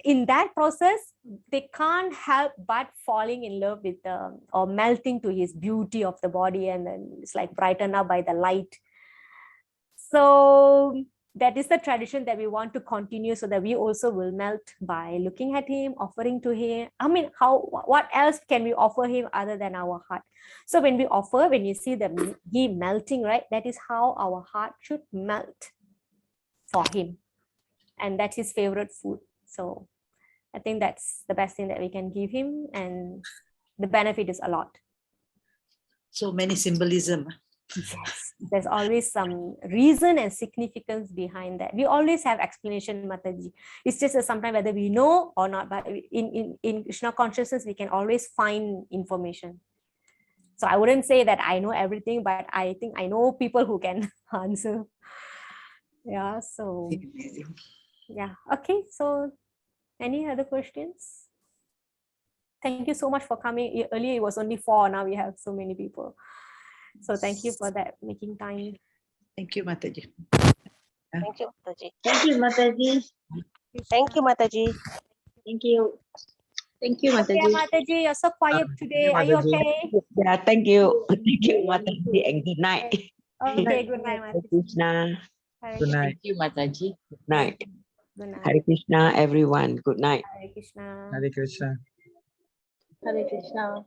in that process, they can't help but falling in love with or melting to his beauty of the body, and then it's like brightened up by the light. So that is the tradition that we want to continue, so that we also will melt by looking at him, offering to him. I mean, what else can we offer him other than our heart? So when we offer, when you see the ghee melting, right, that is how our heart should melt for him. And that's his favorite food. So I think that's the best thing that we can give him, and the benefit is a lot. So many symbolism. Yes, there's always some reason and significance behind that. We always have explanation, Mataji. It's just sometimes whether we know or not, but in Krishna consciousness, we can always find information. So I wouldn't say that I know everything, but I think I know people who can answer. Yeah, so yeah. Okay, so any other questions? Thank you so much for coming. Earlier it was only 4, now we have so many people. So thank you for that, making time. Thank you, Mataji. Thank you, Mataji. Thank you, Mataji. Thank you, Mataji. Thank you. Thank you, Mataji. Okay, Mataji, you're so quiet today. Are you okay? Yeah, thank you. Thank you, Mataji, and good night. Okay, good night, Mataji. Krishna. Good night. Thank you, Mataji. Good night. Good night. Hare Krishna, everyone. Good night. Hare Krishna. Hare Krishna. Hare Krishna.